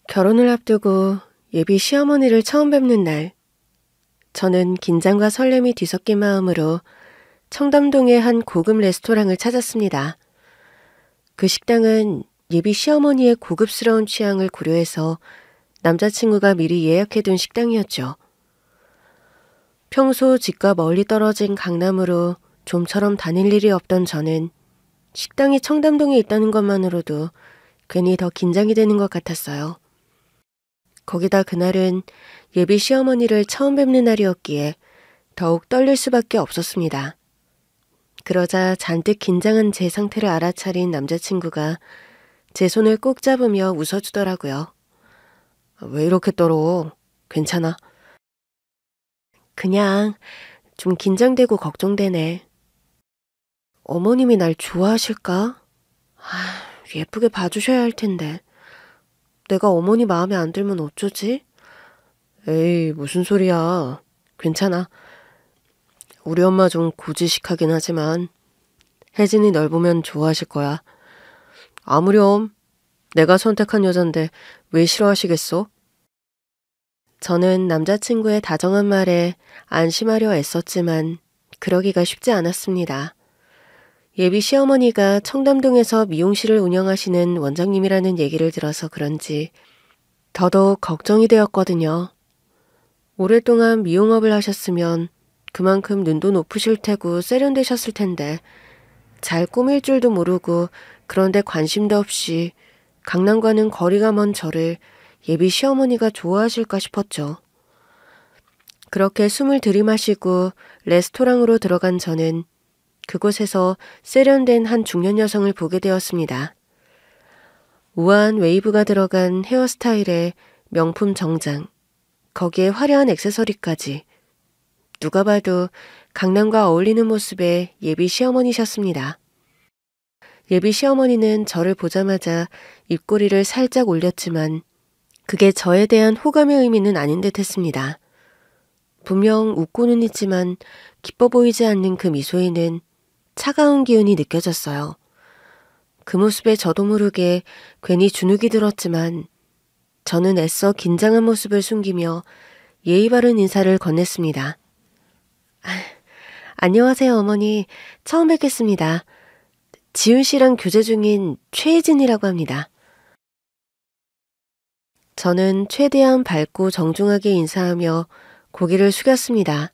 결혼을 앞두고 예비 시어머니를 처음 뵙는 날, 저는 긴장과 설렘이 뒤섞인 마음으로 청담동의 한 고급 레스토랑을 찾았습니다. 그 식당은 예비 시어머니의 고급스러운 취향을 고려해서 남자친구가 미리 예약해둔 식당이었죠. 평소 집과 멀리 떨어진 강남으로 좀처럼 다닐 일이 없던 저는 식당이 청담동에 있다는 것만으로도 괜히 더 긴장이 되는 것 같았어요. 거기다 그날은 예비 시어머니를 처음 뵙는 날이었기에 더욱 떨릴 수밖에 없었습니다. 그러자 잔뜩 긴장한 제 상태를 알아차린 남자친구가 제 손을 꼭 잡으며 웃어주더라고요. 왜 이렇게 떨어? 괜찮아. 그냥 좀 긴장되고 걱정되네. 어머님이 날 좋아하실까? 예쁘게 봐주셔야 할 텐데. 내가 어머니 마음에 안 들면 어쩌지? 에이, 무슨 소리야. 괜찮아. 우리 엄마 좀 고지식하긴 하지만 혜진이 널 보면 좋아하실 거야. 아무렴. 내가 선택한 여잔데 왜 싫어하시겠어? 저는 남자친구의 다정한 말에 안심하려 애썼지만 그러기가 쉽지 않았습니다. 예비 시어머니가 청담동에서 미용실을 운영하시는 원장님이라는 얘기를 들어서 그런지 더더욱 걱정이 되었거든요. 오랫동안 미용업을 하셨으면 그만큼 눈도 높으실 테고 세련되셨을 텐데 잘 꾸밀 줄도 모르고 그런데 관심도 없이 강남과는 거리가 먼 저를 예비 시어머니가 좋아하실까 싶었죠. 그렇게 숨을 들이마시고 레스토랑으로 들어간 저는 그곳에서 세련된 한 중년 여성을 보게 되었습니다. 우아한 웨이브가 들어간 헤어스타일에 명품 정장, 거기에 화려한 액세서리까지 누가 봐도 강남과 어울리는 모습의 예비 시어머니셨습니다. 예비 시어머니는 저를 보자마자 입꼬리를 살짝 올렸지만 그게 저에 대한 호감의 의미는 아닌 듯 했습니다. 분명 웃고는 있지만 기뻐 보이지 않는 그 미소에는 차가운 기운이 느껴졌어요. 그 모습에 저도 모르게 괜히 주눅이 들었지만 저는 애써 긴장한 모습을 숨기며 예의 바른 인사를 건넸습니다. 안녕하세요, 어머니. 처음 뵙겠습니다. 지훈 씨랑 교제 중인 최혜진이라고 합니다. 저는 최대한 밝고 정중하게 인사하며 고개를 숙였습니다.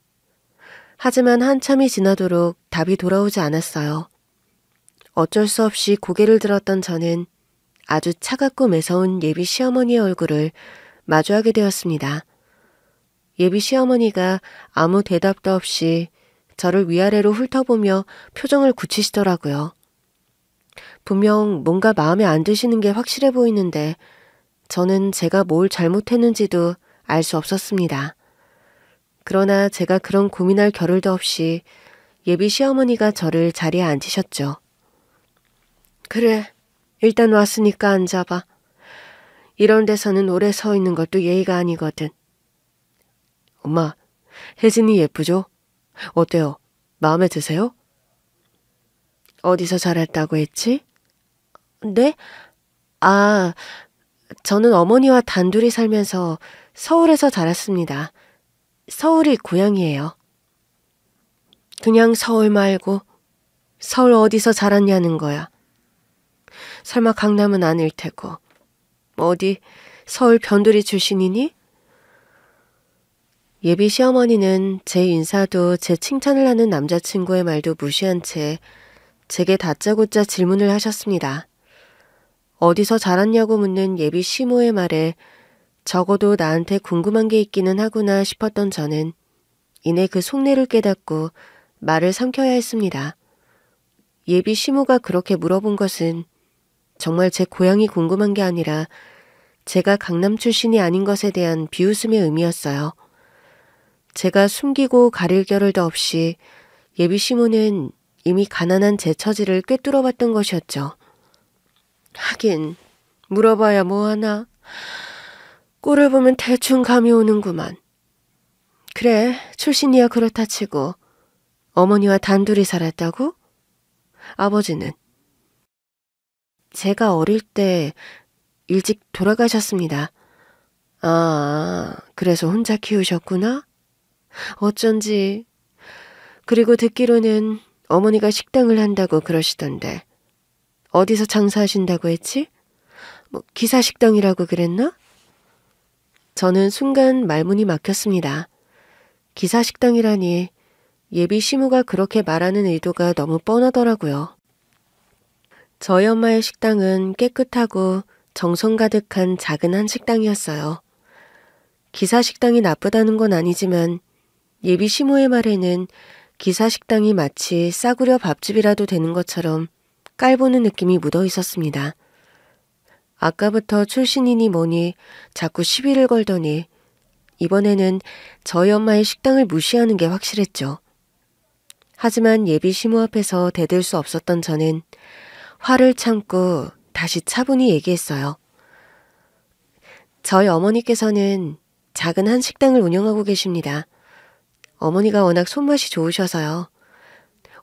하지만 한참이 지나도록 답이 돌아오지 않았어요. 어쩔 수 없이 고개를 들었던 저는 아주 차갑고 매서운 예비 시어머니의 얼굴을 마주하게 되었습니다. 예비 시어머니가 아무 대답도 없이 저를 위아래로 훑어보며 표정을 굳히시더라고요. 분명 뭔가 마음에 안 드시는 게 확실해 보이는데 저는 제가 뭘 잘못했는지도 알 수 없었습니다. 그러나 제가 그런 고민할 겨를도 없이 예비 시어머니가 저를 자리에 앉히셨죠. 그래, 일단 왔으니까 앉아봐. 이런 데서는 오래 서 있는 것도 예의가 아니거든. 엄마, 혜진이 예쁘죠? 어때요? 마음에 드세요? 어디서 자랐다고 했지? 네? 저는 어머니와 단둘이 살면서 서울에서 자랐습니다. 서울이 고향이에요. 그냥 서울 말고 서울 어디서 자랐냐는 거야. 설마 강남은 아닐 테고. 어디 서울 변두리 출신이니? 예비 시어머니는 제 인사도 제 칭찬을 하는 남자친구의 말도 무시한 채 제게 다짜고짜 질문을 하셨습니다. 어디서 자랐냐고 묻는 예비 시모의 말에 적어도 나한테 궁금한 게 있기는 하구나 싶었던 저는 이내 그 속내를 깨닫고 말을 삼켜야 했습니다. 예비 시모가 그렇게 물어본 것은 정말 제 고향이 궁금한 게 아니라 제가 강남 출신이 아닌 것에 대한 비웃음의 의미였어요. 제가 숨기고 가릴 겨를도 없이 예비 시모는 이미 가난한 제 처지를 꿰뚫어봤던 것이었죠. 하긴 물어봐야 뭐하나. 꼴을 보면 대충 감이 오는구만. 그래, 출신이야 그렇다 치고 어머니와 단둘이 살았다고? 아버지는? 제가 어릴 때 일찍 돌아가셨습니다. 아, 그래서 혼자 키우셨구나? 어쩐지. 그리고 듣기로는 어머니가 식당을 한다고 그러시던데. 어디서 장사하신다고 했지? 뭐 기사식당이라고 그랬나? 저는 순간 말문이 막혔습니다. 기사식당이라니 예비 시무가 그렇게 말하는 의도가 너무 뻔하더라고요. 저희 엄마의 식당은 깨끗하고 정성 가득한 작은 한식당이었어요. 기사식당이 나쁘다는 건 아니지만 예비 시무의 말에는 기사식당이 마치 싸구려 밥집이라도 되는 것처럼 깔보는 느낌이 묻어 있었습니다. 아까부터 출신이니 뭐니 자꾸 시비를 걸더니 이번에는 저희 엄마의 식당을 무시하는 게 확실했죠. 하지만 예비 시무 앞에서 대들 수 없었던 저는 화를 참고 다시 차분히 얘기했어요. 저희 어머니께서는 작은 한식당을 운영하고 계십니다. 어머니가 워낙 손맛이 좋으셔서요.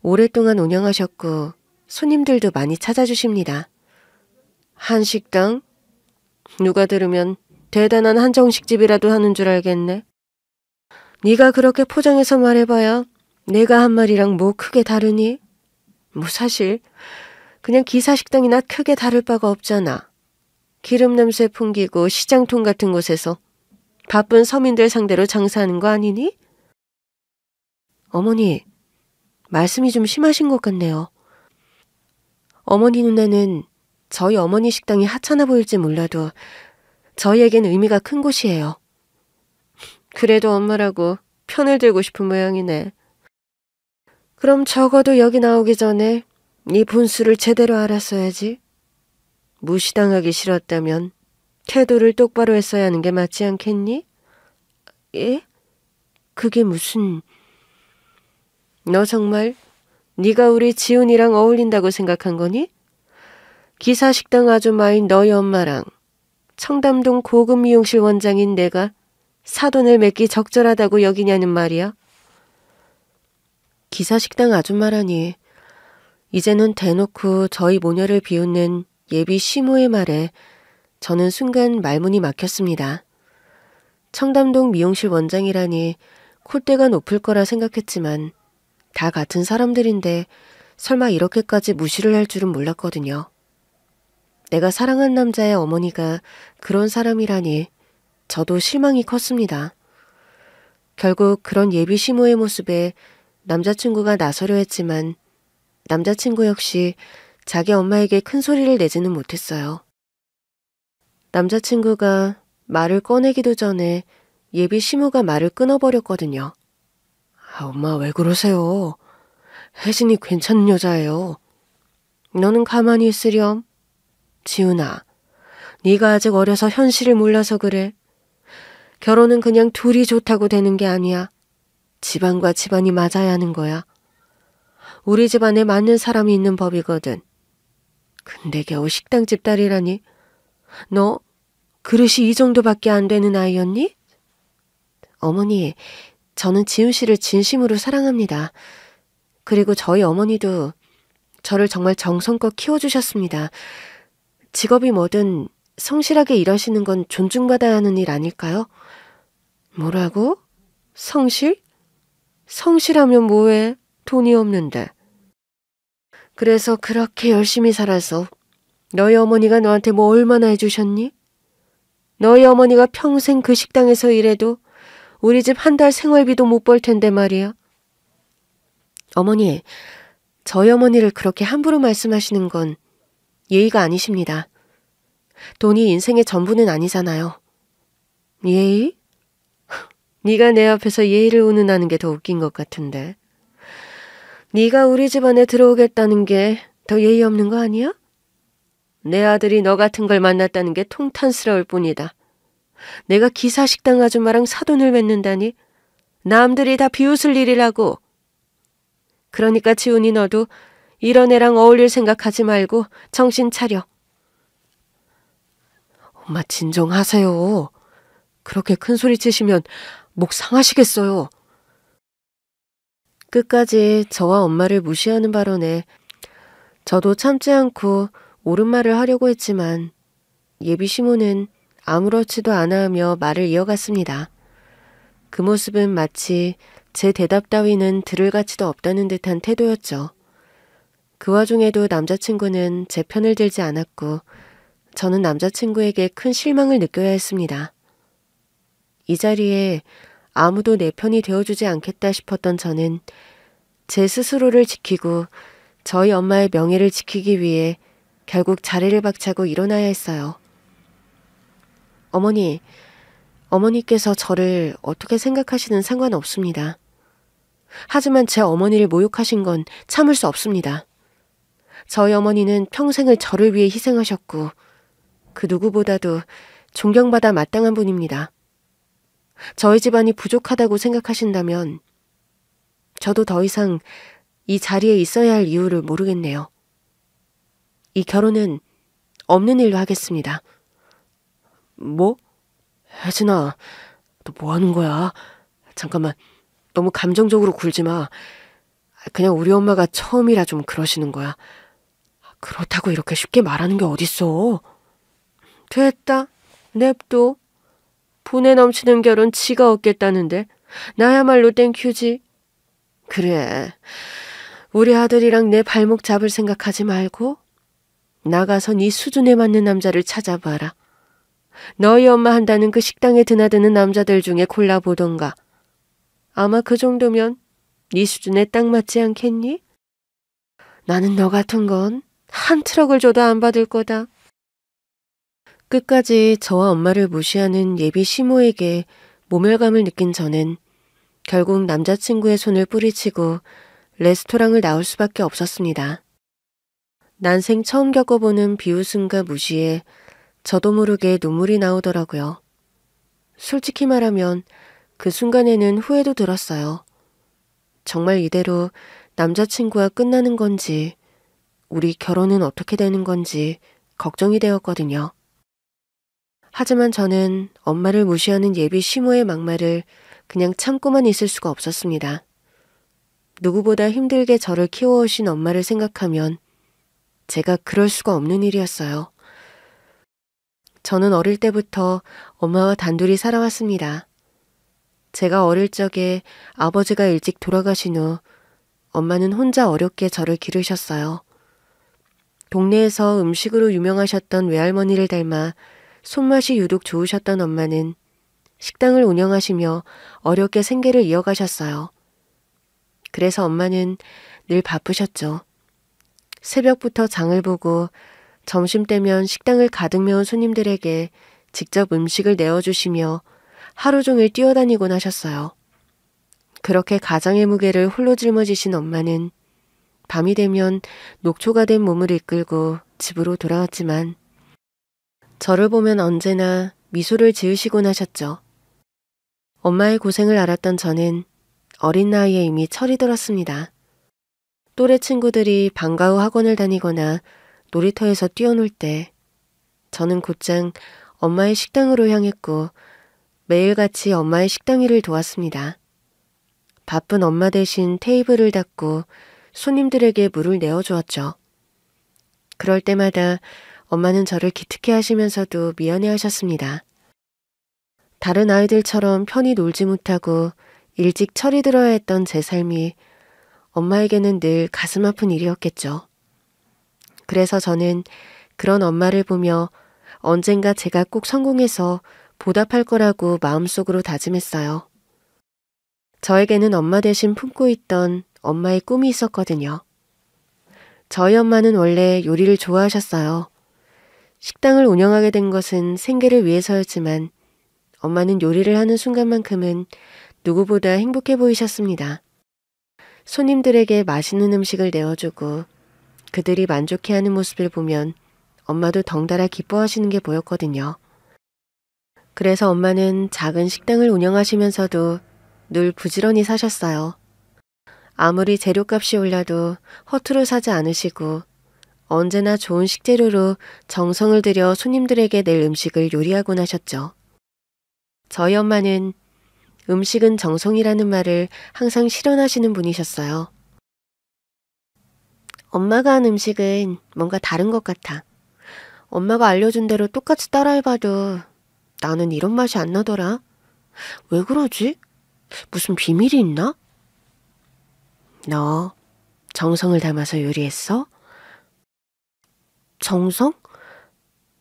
오랫동안 운영하셨고 손님들도 많이 찾아주십니다. 한식당? 누가 들으면 대단한 한정식집이라도 하는 줄 알겠네. 네가 그렇게 포장해서 말해봐야 내가 한 말이랑 뭐 크게 다르니? 뭐 사실 그냥 기사식당이나 크게 다를 바가 없잖아. 기름 냄새 풍기고 시장통 같은 곳에서 바쁜 서민들 상대로 장사하는 거 아니니? 어머니, 말씀이 좀 심하신 것 같네요. 어머니 눈에는 저희 어머니 식당이 하찮아 보일지 몰라도 저희에겐 의미가 큰 곳이에요. 그래도 엄마라고 편을 들고 싶은 모양이네. 그럼 적어도 여기 나오기 전에 네 분수를 제대로 알았어야지. 무시당하기 싫었다면 태도를 똑바로 했어야 하는 게 맞지 않겠니? 예? 그게 무슨... 너 정말 네가 우리 지훈이랑 어울린다고 생각한 거니? 기사식당 아줌마인 너희 엄마랑 청담동 고급 미용실 원장인 내가 사돈을 맺기 적절하다고 여기냐는 말이야. 기사식당 아줌마라니 이제는 대놓고 저희 모녀를 비웃는 예비 시무의 말에 저는 순간 말문이 막혔습니다. 청담동 미용실 원장이라니 콧대가 높을 거라 생각했지만 다 같은 사람들인데 설마 이렇게까지 무시를 할 줄은 몰랐거든요. 내가 사랑한 남자의 어머니가 그런 사람이라니 저도 실망이 컸습니다. 결국 그런 예비 시무의 모습에 남자친구가 나서려 했지만 남자친구 역시 자기 엄마에게 큰 소리를 내지는 못했어요. 남자친구가 말을 꺼내기도 전에 예비 시무가 말을 끊어버렸거든요. 아, 엄마 왜 그러세요? 혜진이 괜찮은 여자예요. 너는 가만히 있으렴. 지훈아, 네가 아직 어려서 현실을 몰라서 그래. 결혼은 그냥 둘이 좋다고 되는 게 아니야. 집안과 집안이 맞아야 하는 거야. 우리 집안에 맞는 사람이 있는 법이거든. 근데 겨우 식당집 딸이라니. 너 그릇이 이 정도밖에 안 되는 아이였니? 어머니, 저는 지훈 씨를 진심으로 사랑합니다. 그리고 저희 어머니도 저를 정말 정성껏 키워주셨습니다. 직업이 뭐든 성실하게 일하시는 건 존중받아야 하는 일 아닐까요? 뭐라고? 성실? 성실하면 뭐해? 돈이 없는데. 그래서 그렇게 열심히 살아서 너희 어머니가 너한테 뭐 얼마나 해주셨니? 너희 어머니가 평생 그 식당에서 일해도 우리 집 한 달 생활비도 못 벌 텐데 말이야. 어머니, 저희 어머니를 그렇게 함부로 말씀하시는 건 예의가 아니십니다. 돈이 인생의 전부는 아니잖아요. 예의? 네가 내 앞에서 예의를 운운하는 게 더 웃긴 것 같은데. 네가 우리 집안에 들어오겠다는 게 더 예의 없는 거 아니야? 내 아들이 너 같은 걸 만났다는 게 통탄스러울 뿐이다. 내가 기사식당 아줌마랑 사돈을 맺는다니 남들이 다 비웃을 일이라고. 그러니까 지훈이 너도 이런 애랑 어울릴 생각하지 말고 정신 차려. 엄마 진정하세요. 그렇게 큰 소리 치시면 목 상하시겠어요. 끝까지 저와 엄마를 무시하는 발언에 저도 참지 않고 옳은 말을 하려고 했지만 예비 시모는 아무렇지도 않아 하며 말을 이어갔습니다. 그 모습은 마치 제 대답 따위는 들을 가치도 없다는 듯한 태도였죠. 그 와중에도 남자친구는 제 편을 들지 않았고 저는 남자친구에게 큰 실망을 느껴야 했습니다. 이 자리에 아무도 내 편이 되어주지 않겠다 싶었던 저는 제 스스로를 지키고 저희 엄마의 명예를 지키기 위해 결국 자리를 박차고 일어나야 했어요. 어머니께서 저를 어떻게 생각하시든 상관없습니다. 하지만 제 어머니를 모욕하신 건 참을 수 없습니다. 저희 어머니는 평생을 저를 위해 희생하셨고 그 누구보다도 존경받아 마땅한 분입니다. 저희 집안이 부족하다고 생각하신다면 저도 더 이상 이 자리에 있어야 할 이유를 모르겠네요. 이 결혼은 없는 일로 하겠습니다. 뭐? 혜진아, 너 뭐 하는 거야? 잠깐만, 너무 감정적으로 굴지 마. 그냥 우리 엄마가 처음이라 좀 그러시는 거야. 그렇다고 이렇게 쉽게 말하는 게 어딨어. 됐다. 냅둬. 분에 넘치는 결혼 지가 얻겠다는데 나야말로 땡큐지. 그래. 우리 아들이랑 내 발목 잡을 생각하지 말고 나가서 네 수준에 맞는 남자를 찾아봐라. 너희 엄마 한다는 그 식당에 드나드는 남자들 중에 골라보던가. 아마 그 정도면 네 수준에 딱 맞지 않겠니? 나는 너 같은 건 한 트럭을 줘도 안 받을 거다. 끝까지 저와 엄마를 무시하는 예비 시모에게 모멸감을 느낀 저는 결국 남자친구의 손을 뿌리치고 레스토랑을 나올 수밖에 없었습니다. 난생 처음 겪어보는 비웃음과 무시에 저도 모르게 눈물이 나오더라고요. 솔직히 말하면 그 순간에는 후회도 들었어요. 정말 이대로 남자친구와 끝나는 건지 우리 결혼은 어떻게 되는 건지 걱정이 되었거든요. 하지만 저는 엄마를 무시하는 예비 시모의 막말을 그냥 참고만 있을 수가 없었습니다. 누구보다 힘들게 저를 키워오신 엄마를 생각하면 제가 그럴 수가 없는 일이었어요. 저는 어릴 때부터 엄마와 단둘이 살아왔습니다. 제가 어릴 적에 아버지가 일찍 돌아가신 후 엄마는 혼자 어렵게 저를 기르셨어요. 동네에서 음식으로 유명하셨던 외할머니를 닮아 손맛이 유독 좋으셨던 엄마는 식당을 운영하시며 어렵게 생계를 이어가셨어요. 그래서 엄마는 늘 바쁘셨죠. 새벽부터 장을 보고 점심때면 식당을 가득 메운 손님들에게 직접 음식을 내어주시며 하루 종일 뛰어다니곤 하셨어요. 그렇게 가정의 무게를 홀로 짊어지신 엄마는 밤이 되면 녹초가 된 몸을 이끌고 집으로 돌아왔지만 저를 보면 언제나 미소를 지으시곤 하셨죠. 엄마의 고생을 알았던 저는 어린 나이에 이미 철이 들었습니다. 또래 친구들이 방과 후 학원을 다니거나 놀이터에서 뛰어놀 때 저는 곧장 엄마의 식당으로 향했고 매일같이 엄마의 식당 일을 도왔습니다. 바쁜 엄마 대신 테이블을 닦고 손님들에게 물을 내어주었죠. 그럴 때마다 엄마는 저를 기특해 하시면서도 미안해 하셨습니다. 다른 아이들처럼 편히 놀지 못하고 일찍 철이 들어야 했던 제 삶이 엄마에게는 늘 가슴 아픈 일이었겠죠. 그래서 저는 그런 엄마를 보며 언젠가 제가 꼭 성공해서 보답할 거라고 마음속으로 다짐했어요. 저에게는 엄마 대신 품고 있던 엄마의 꿈이 있었거든요. 저희 엄마는 원래 요리를 좋아하셨어요. 식당을 운영하게 된 것은 생계를 위해서였지만 엄마는 요리를 하는 순간만큼은 누구보다 행복해 보이셨습니다. 손님들에게 맛있는 음식을 내어주고 그들이 만족해하는 모습을 보면 엄마도 덩달아 기뻐하시는 게 보였거든요. 그래서 엄마는 작은 식당을 운영하시면서도 늘 부지런히 사셨어요. 아무리 재료값이 올라도 허투루 사지 않으시고 언제나 좋은 식재료로 정성을 들여 손님들에게 낼 음식을 요리하곤 하셨죠. 저희 엄마는 음식은 정성이라는 말을 항상 실현하시는 분이셨어요. 엄마가 한 음식은 뭔가 다른 것 같아. 엄마가 알려준 대로 똑같이 따라해봐도 나는 이런 맛이 안 나더라. 왜 그러지? 무슨 비밀이 있나? 너 정성을 담아서 요리했어? 정성?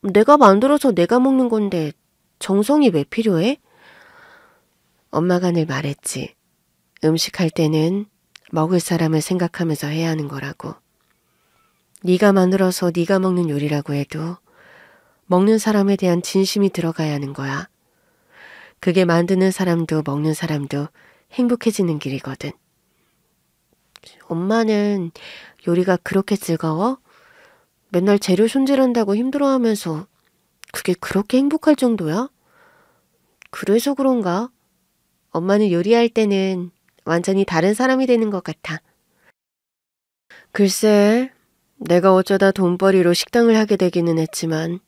내가 만들어서 내가 먹는 건데 정성이 왜 필요해? 엄마가 늘 말했지. 음식할 때는 먹을 사람을 생각하면서 해야 하는 거라고. 네가 만들어서 네가 먹는 요리라고 해도 먹는 사람에 대한 진심이 들어가야 하는 거야. 그게 만드는 사람도 먹는 사람도 행복해지는 길이거든. 엄마는 요리가 그렇게 즐거워? 맨날 재료 손질한다고 힘들어하면서 그게 그렇게 행복할 정도야? 그래서 그런가? 엄마는 요리할 때는 완전히 다른 사람이 되는 것 같아. 글쎄, 내가 어쩌다 돈벌이로 식당을 하게 되기는 했지만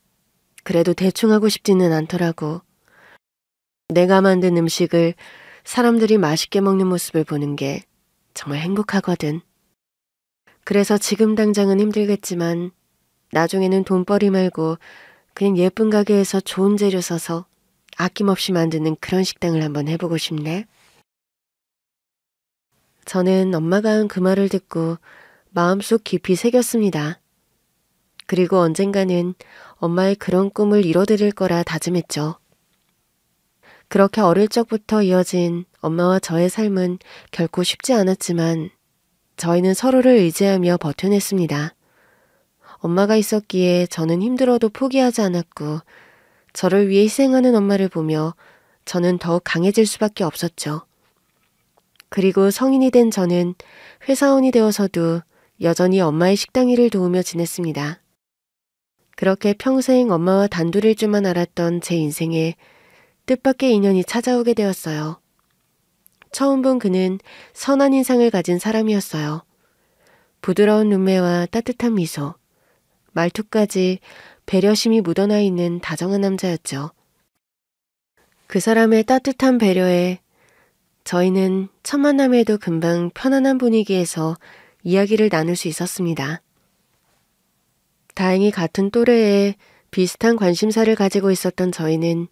그래도 대충 하고 싶지는 않더라고. 내가 만든 음식을 사람들이 맛있게 먹는 모습을 보는 게 정말 행복하거든. 그래서 지금 당장은 힘들겠지만 나중에는 돈벌이 말고 그냥 예쁜 가게에서 좋은 재료 써서 아낌없이 만드는 그런 식당을 한번 해보고 싶네. 저는 엄마가 한 그 말을 듣고 마음속 깊이 새겼습니다. 그리고 언젠가는 엄마의 그런 꿈을 이뤄드릴 거라 다짐했죠. 그렇게 어릴 적부터 이어진 엄마와 저의 삶은 결코 쉽지 않았지만 저희는 서로를 의지하며 버텨냈습니다. 엄마가 있었기에 저는 힘들어도 포기하지 않았고 저를 위해 희생하는 엄마를 보며 저는 더욱 강해질 수밖에 없었죠. 그리고 성인이 된 저는 회사원이 되어서도 여전히 엄마의 식당 일을 도우며 지냈습니다. 그렇게 평생 엄마와 단둘일 줄만 알았던 제 인생에 뜻밖의 인연이 찾아오게 되었어요. 처음 본 그는 선한 인상을 가진 사람이었어요. 부드러운 눈매와 따뜻한 미소, 말투까지 배려심이 묻어나 있는 다정한 남자였죠. 그 사람의 따뜻한 배려에 저희는 첫 만남에도 금방 편안한 분위기에서 이야기를 나눌 수 있었습니다. 다행히 같은 또래에 비슷한 관심사를 가지고 있었던 저희는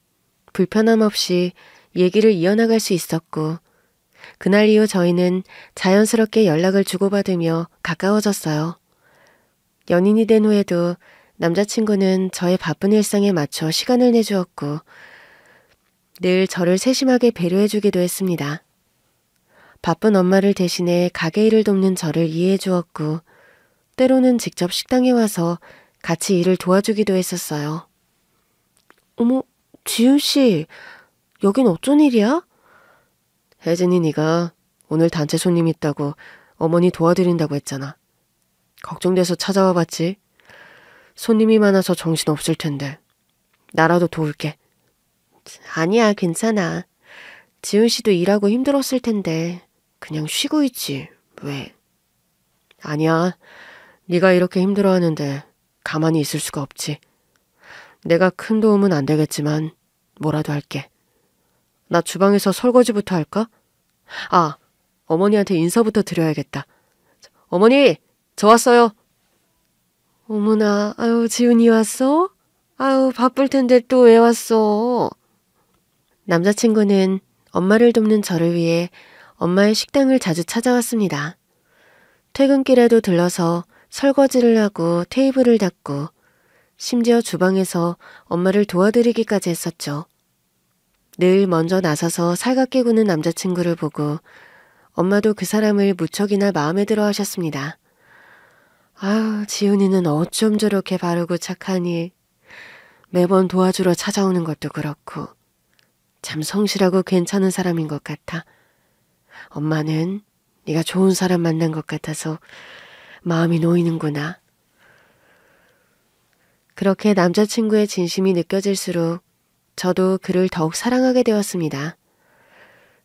불편함 없이 얘기를 이어나갈 수 있었고 그날 이후 저희는 자연스럽게 연락을 주고받으며 가까워졌어요. 연인이 된 후에도 남자친구는 저의 바쁜 일상에 맞춰 시간을 내주었고 늘 저를 세심하게 배려해주기도 했습니다. 바쁜 엄마를 대신해 가게 일을 돕는 저를 이해해 주었고 때로는 직접 식당에 와서 같이 일을 도와주기도 했었어요. 어머, 지윤 씨, 여긴 어쩐 일이야? 혜진이 네가 오늘 단체 손님 있다고 어머니 도와드린다고 했잖아. 걱정돼서 찾아와 봤지. 손님이 많아서 정신없을 텐데. 나라도 도울게. 아니야, 괜찮아. 지훈 씨도 일하고 힘들었을 텐데 그냥 쉬고 있지. 왜? 아니야. 네가 이렇게 힘들어하는데 가만히 있을 수가 없지. 내가 큰 도움은 안 되겠지만 뭐라도 할게. 나 주방에서 설거지부터 할까? 아, 어머니한테 인사부터 드려야겠다. 어머니, 저 왔어요. 어머나, 아유, 지훈이 왔어? 아유, 바쁠 텐데 또 왜 왔어? 남자친구는 엄마를 돕는 저를 위해 엄마의 식당을 자주 찾아왔습니다. 퇴근길에도 들러서 설거지를 하고 테이블을 닦고 심지어 주방에서 엄마를 도와드리기까지 했었죠. 늘 먼저 나서서 살갑게 구는 남자친구를 보고 엄마도 그 사람을 무척이나 마음에 들어 하셨습니다. 아유, 지훈이는 어쩜 저렇게 바르고 착하니. 매번 도와주러 찾아오는 것도 그렇고 참 성실하고 괜찮은 사람인 것 같아. 엄마는 네가 좋은 사람 만난 것 같아서 마음이 놓이는구나. 그렇게 남자친구의 진심이 느껴질수록 저도 그를 더욱 사랑하게 되었습니다.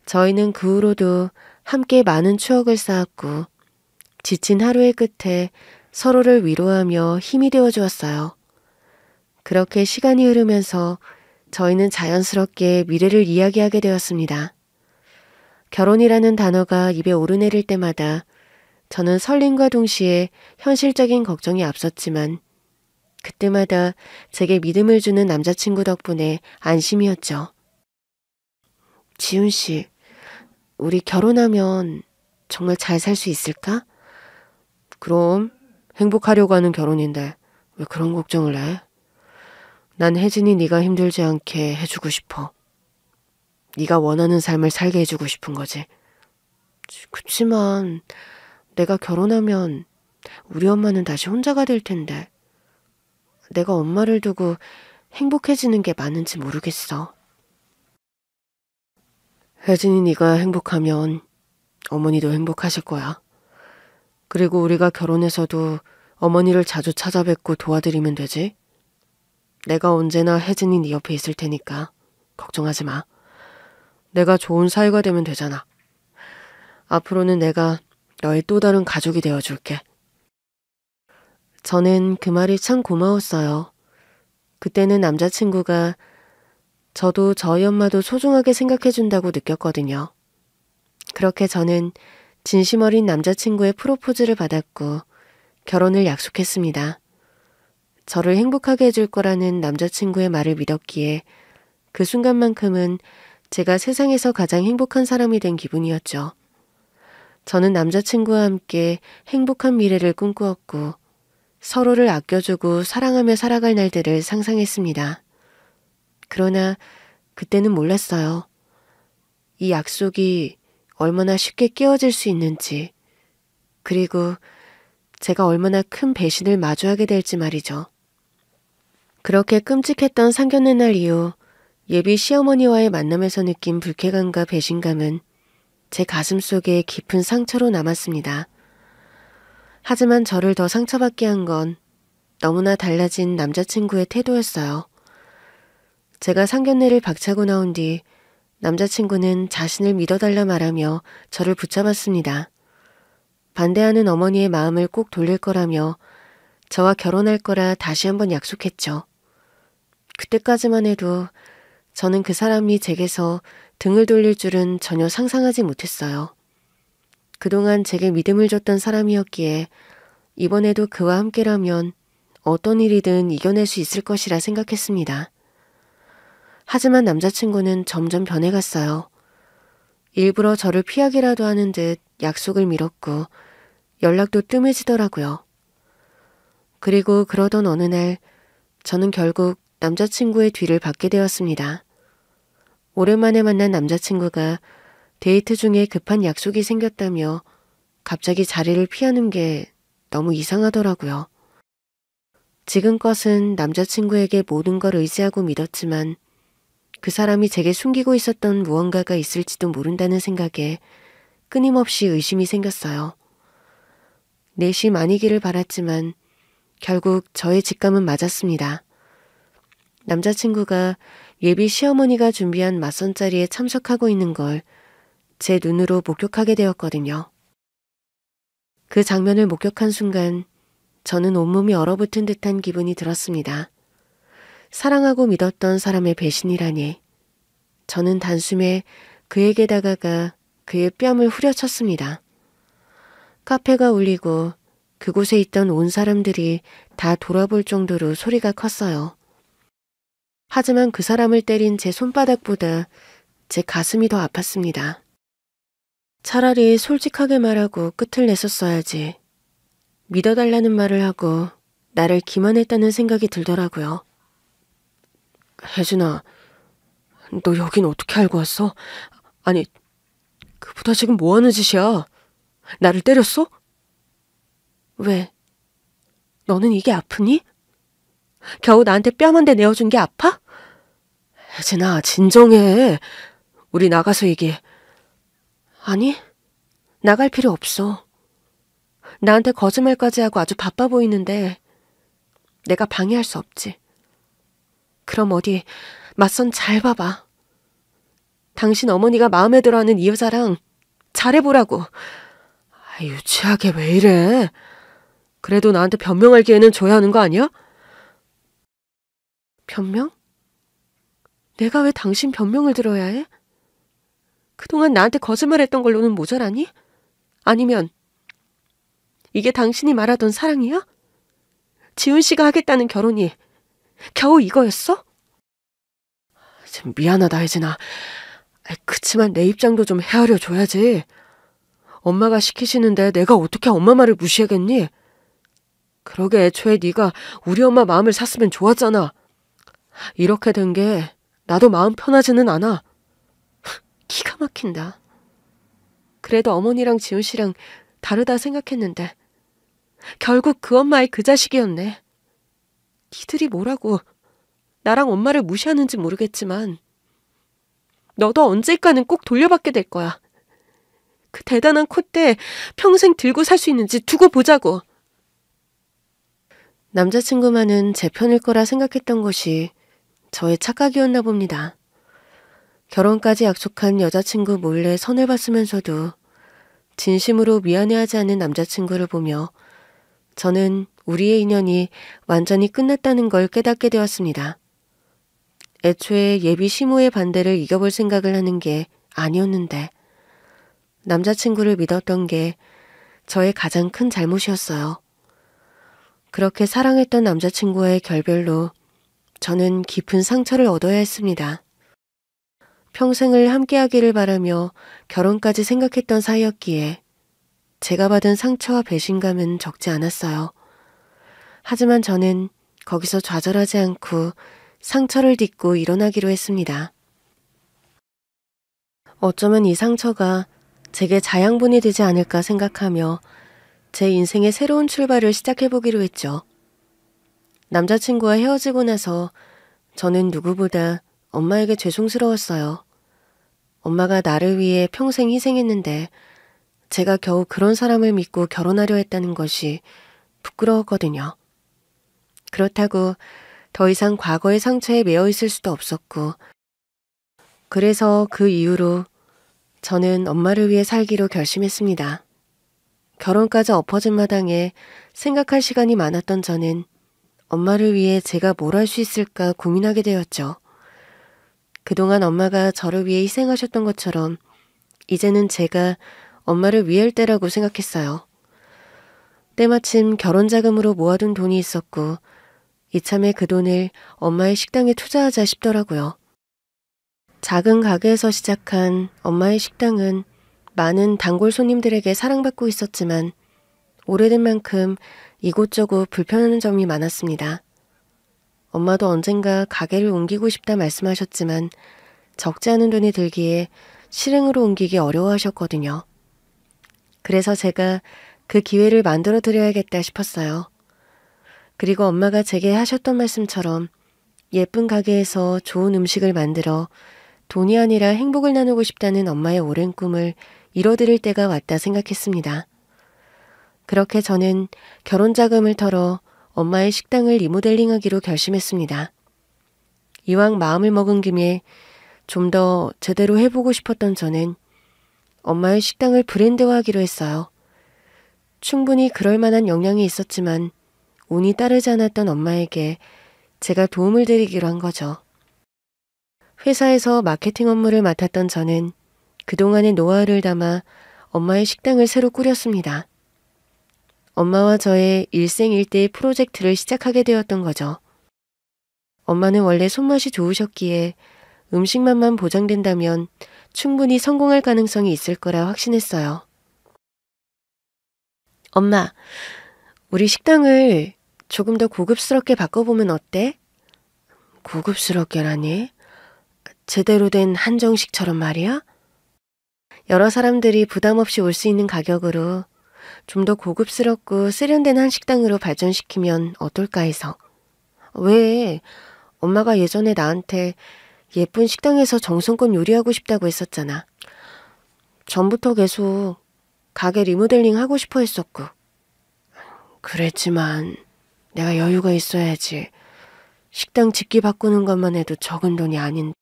저희는 그 후로도 함께 많은 추억을 쌓았고 지친 하루의 끝에 서로를 위로하며 힘이 되어 주었어요. 그렇게 시간이 흐르면서 저희는 자연스럽게 미래를 이야기하게 되었습니다. 결혼이라는 단어가 입에 오르내릴 때마다 저는 설렘과 동시에 현실적인 걱정이 앞섰지만 그때마다 제게 믿음을 주는 남자친구 덕분에 안심이었죠. 지훈 씨, 우리 결혼하면 정말 잘 살 수 있을까? 그럼 행복하려고 하는 결혼인데 왜 그런 걱정을 해? 난 혜진이 네가 힘들지 않게 해주고 싶어. 네가 원하는 삶을 살게 해주고 싶은 거지. 그치만 내가 결혼하면 우리 엄마는 다시 혼자가 될 텐데 내가 엄마를 두고 행복해지는 게 맞는지 모르겠어. 혜진이 네가 행복하면 어머니도 행복하실 거야. 그리고 우리가 결혼해서도 어머니를 자주 찾아뵙고 도와드리면 되지. 내가 언제나 혜진이 네 옆에 있을 테니까 걱정하지 마. 내가 좋은 사위가 되면 되잖아. 앞으로는 내가 너의 또 다른 가족이 되어줄게. 저는 그 말이 참 고마웠어요. 그때는 남자친구가 저도 저희 엄마도 소중하게 생각해준다고 느꼈거든요. 그렇게 저는 진심 어린 남자친구의 프로포즈를 받았고 결혼을 약속했습니다. 저를 행복하게 해줄 거라는 남자친구의 말을 믿었기에 그 순간만큼은 제가 세상에서 가장 행복한 사람이 된 기분이었죠. 저는 남자친구와 함께 행복한 미래를 꿈꾸었고 서로를 아껴주고 사랑하며 살아갈 날들을 상상했습니다. 그러나 그때는 몰랐어요. 이 약속이 얼마나 쉽게 깨어질 수 있는지, 그리고 제가 얼마나 큰 배신을 마주하게 될지 말이죠. 그렇게 끔찍했던 상견례 날 이후 예비 시어머니와의 만남에서 느낀 불쾌감과 배신감은 제 가슴 속에 깊은 상처로 남았습니다. 하지만 저를 더 상처받게 한 건 너무나 달라진 남자친구의 태도였어요. 제가 상견례를 박차고 나온 뒤 남자친구는 자신을 믿어달라 말하며 저를 붙잡았습니다. 반대하는 어머니의 마음을 꼭 돌릴 거라며 저와 결혼할 거라 다시 한번 약속했죠. 그때까지만 해도 저는 그 사람이 제게서 등을 돌릴 줄은 전혀 상상하지 못했어요. 그동안 제게 믿음을 줬던 사람이었기에 이번에도 그와 함께라면 어떤 일이든 이겨낼 수 있을 것이라 생각했습니다. 하지만 남자친구는 점점 변해갔어요. 일부러 저를 피하기라도 하는 듯 약속을 미뤘고 연락도 뜸해지더라고요. 그리고 그러던 어느 날 저는 결국 남자친구의 뒤를 받게 되었습니다. 오랜만에 만난 남자친구가 데이트 중에 급한 약속이 생겼다며 갑자기 자리를 피하는 게 너무 이상하더라고요. 지금껏은 남자친구에게 모든 걸 의지하고 믿었지만 그 사람이 제게 숨기고 있었던 무언가가 있을지도 모른다는 생각에 끊임없이 의심이 생겼어요. 내심 아니기를 바랐지만 결국 저의 직감은 맞았습니다. 남자친구가 예비 시어머니가 준비한 맞선 자리에 참석하고 있는 걸 제 눈으로 목격하게 되었거든요. 그 장면을 목격한 순간 저는 온몸이 얼어붙은 듯한 기분이 들었습니다. 사랑하고 믿었던 사람의 배신이라니. 저는 단숨에 그에게 다가가 그의 뺨을 후려쳤습니다. 카페가 울리고 그곳에 있던 온 사람들이 다 돌아볼 정도로 소리가 컸어요. 하지만 그 사람을 때린 제 손바닥보다 제 가슴이 더 아팠습니다. 차라리 솔직하게 말하고 끝을 냈었어야지. 믿어달라는 말을 하고 나를 기만했다는 생각이 들더라고요. 혜진아, 너 여긴 어떻게 알고 왔어? 아니, 그보다 지금 뭐 하는 짓이야? 나를 때렸어? 왜? 너는 이게 아프니? 겨우 나한테 뺨 한 대 내어준 게 아파? 혜진아, 진정해. 우리 나가서 얘기해. 아니, 나갈 필요 없어. 나한테 거짓말까지 하고 아주 바빠 보이는데 내가 방해할 수 없지. 그럼 어디 맞선 잘 봐봐. 당신 어머니가 마음에 들어하는 이 여자랑 잘해보라고. 유치하게 왜 이래. 그래도 나한테 변명할 기회는 줘야 하는 거 아니야? 변명? 내가 왜 당신 변명을 들어야 해? 그동안 나한테 거짓말했던 걸로는 모자라니? 아니면 이게 당신이 말하던 사랑이야? 지훈 씨가 하겠다는 결혼이 겨우 이거였어? 참 미안하다, 혜진아. 그치만 내 입장도 좀 헤아려 줘야지. 엄마가 시키시는데 내가 어떻게 엄마 말을 무시하겠니? 그러게 애초에 네가 우리 엄마 마음을 샀으면 좋았잖아. 이렇게 된 게 나도 마음 편하지는 않아. 기가 막힌다. 그래도 어머니랑 지훈 씨랑 다르다 생각했는데 결국 그 엄마의 그 자식이었네. 니들이 뭐라고 나랑 엄마를 무시하는지 모르겠지만 너도 언젠가는 꼭 돌려받게 될 거야. 그 대단한 콧대 평생 들고 살 수 있는지 두고 보자고. 남자친구만은 제 편일 거라 생각했던 것이 저의 착각이었나 봅니다. 결혼까지 약속한 여자친구 몰래 선을 봤으면서도 진심으로 미안해하지 않는 남자친구를 보며 저는 우리의 인연이 완전히 끝났다는 걸 깨닫게 되었습니다. 애초에 예비 시모의 반대를 이겨볼 생각을 하는 게 아니었는데 남자친구를 믿었던 게 저의 가장 큰 잘못이었어요. 그렇게 사랑했던 남자친구와의 결별로 저는 깊은 상처를 얻어야 했습니다. 평생을 함께하기를 바라며 결혼까지 생각했던 사이였기에 제가 받은 상처와 배신감은 적지 않았어요. 하지만 저는 거기서 좌절하지 않고 상처를 딛고 일어나기로 했습니다. 어쩌면 이 상처가 제게 자양분이 되지 않을까 생각하며 제 인생의 새로운 출발을 시작해보기로 했죠. 남자친구와 헤어지고 나서 저는 누구보다 엄마에게 죄송스러웠어요. 엄마가 나를 위해 평생 희생했는데 제가 겨우 그런 사람을 믿고 결혼하려 했다는 것이 부끄러웠거든요. 그렇다고 더 이상 과거의 상처에 매여 있을 수도 없었고 그래서 그 이후로 저는 엄마를 위해 살기로 결심했습니다. 결혼까지 엎어진 마당에 생각할 시간이 많았던 저는 엄마를 위해 제가 뭘 할 수 있을까 고민하게 되었죠. 그동안 엄마가 저를 위해 희생하셨던 것처럼 이제는 제가 엄마를 위할 때라고 생각했어요. 때마침 결혼 자금으로 모아둔 돈이 있었고 이참에 그 돈을 엄마의 식당에 투자하자 싶더라고요. 작은 가게에서 시작한 엄마의 식당은 많은 단골 손님들에게 사랑받고 있었지만 오래된 만큼 이곳저곳 불편한 점이 많았습니다. 엄마도 언젠가 가게를 옮기고 싶다 말씀하셨지만 적지 않은 돈이 들기에 실행으로 옮기기 어려워하셨거든요. 그래서 제가 그 기회를 만들어 드려야겠다 싶었어요. 그리고 엄마가 제게 하셨던 말씀처럼 예쁜 가게에서 좋은 음식을 만들어 돈이 아니라 행복을 나누고 싶다는 엄마의 오랜 꿈을 이뤄드릴 때가 왔다 생각했습니다. 그렇게 저는 결혼 자금을 털어 엄마의 식당을 리모델링하기로 결심했습니다. 이왕 마음을 먹은 김에 좀 더 제대로 해보고 싶었던 저는 엄마의 식당을 브랜드화하기로 했어요. 충분히 그럴 만한 역량이 있었지만 운이 따르지 않았던 엄마에게 제가 도움을 드리기로 한 거죠. 회사에서 마케팅 업무를 맡았던 저는 그동안의 노하우를 담아 엄마의 식당을 새로 꾸렸습니다. 엄마와 저의 일생일대의 프로젝트를 시작하게 되었던 거죠. 엄마는 원래 손맛이 좋으셨기에 음식만만 보장된다면 충분히 성공할 가능성이 있을 거라 확신했어요. 엄마, 우리 식당을 조금 더 고급스럽게 바꿔보면 어때? 고급스럽게라니? 제대로 된 한정식처럼 말이야? 여러 사람들이 부담 없이 올 수 있는 가격으로 좀 더 고급스럽고 세련된 한식당으로 발전시키면 어떨까 해서. 왜? 엄마가 예전에 나한테 예쁜 식당에서 정성껏 요리하고 싶다고 했었잖아. 전부터 계속 가게 리모델링 하고 싶어 했었고. 그랬지만 내가 여유가 있어야지. 식당 짓기 바꾸는 것만 해도 적은 돈이 아닌.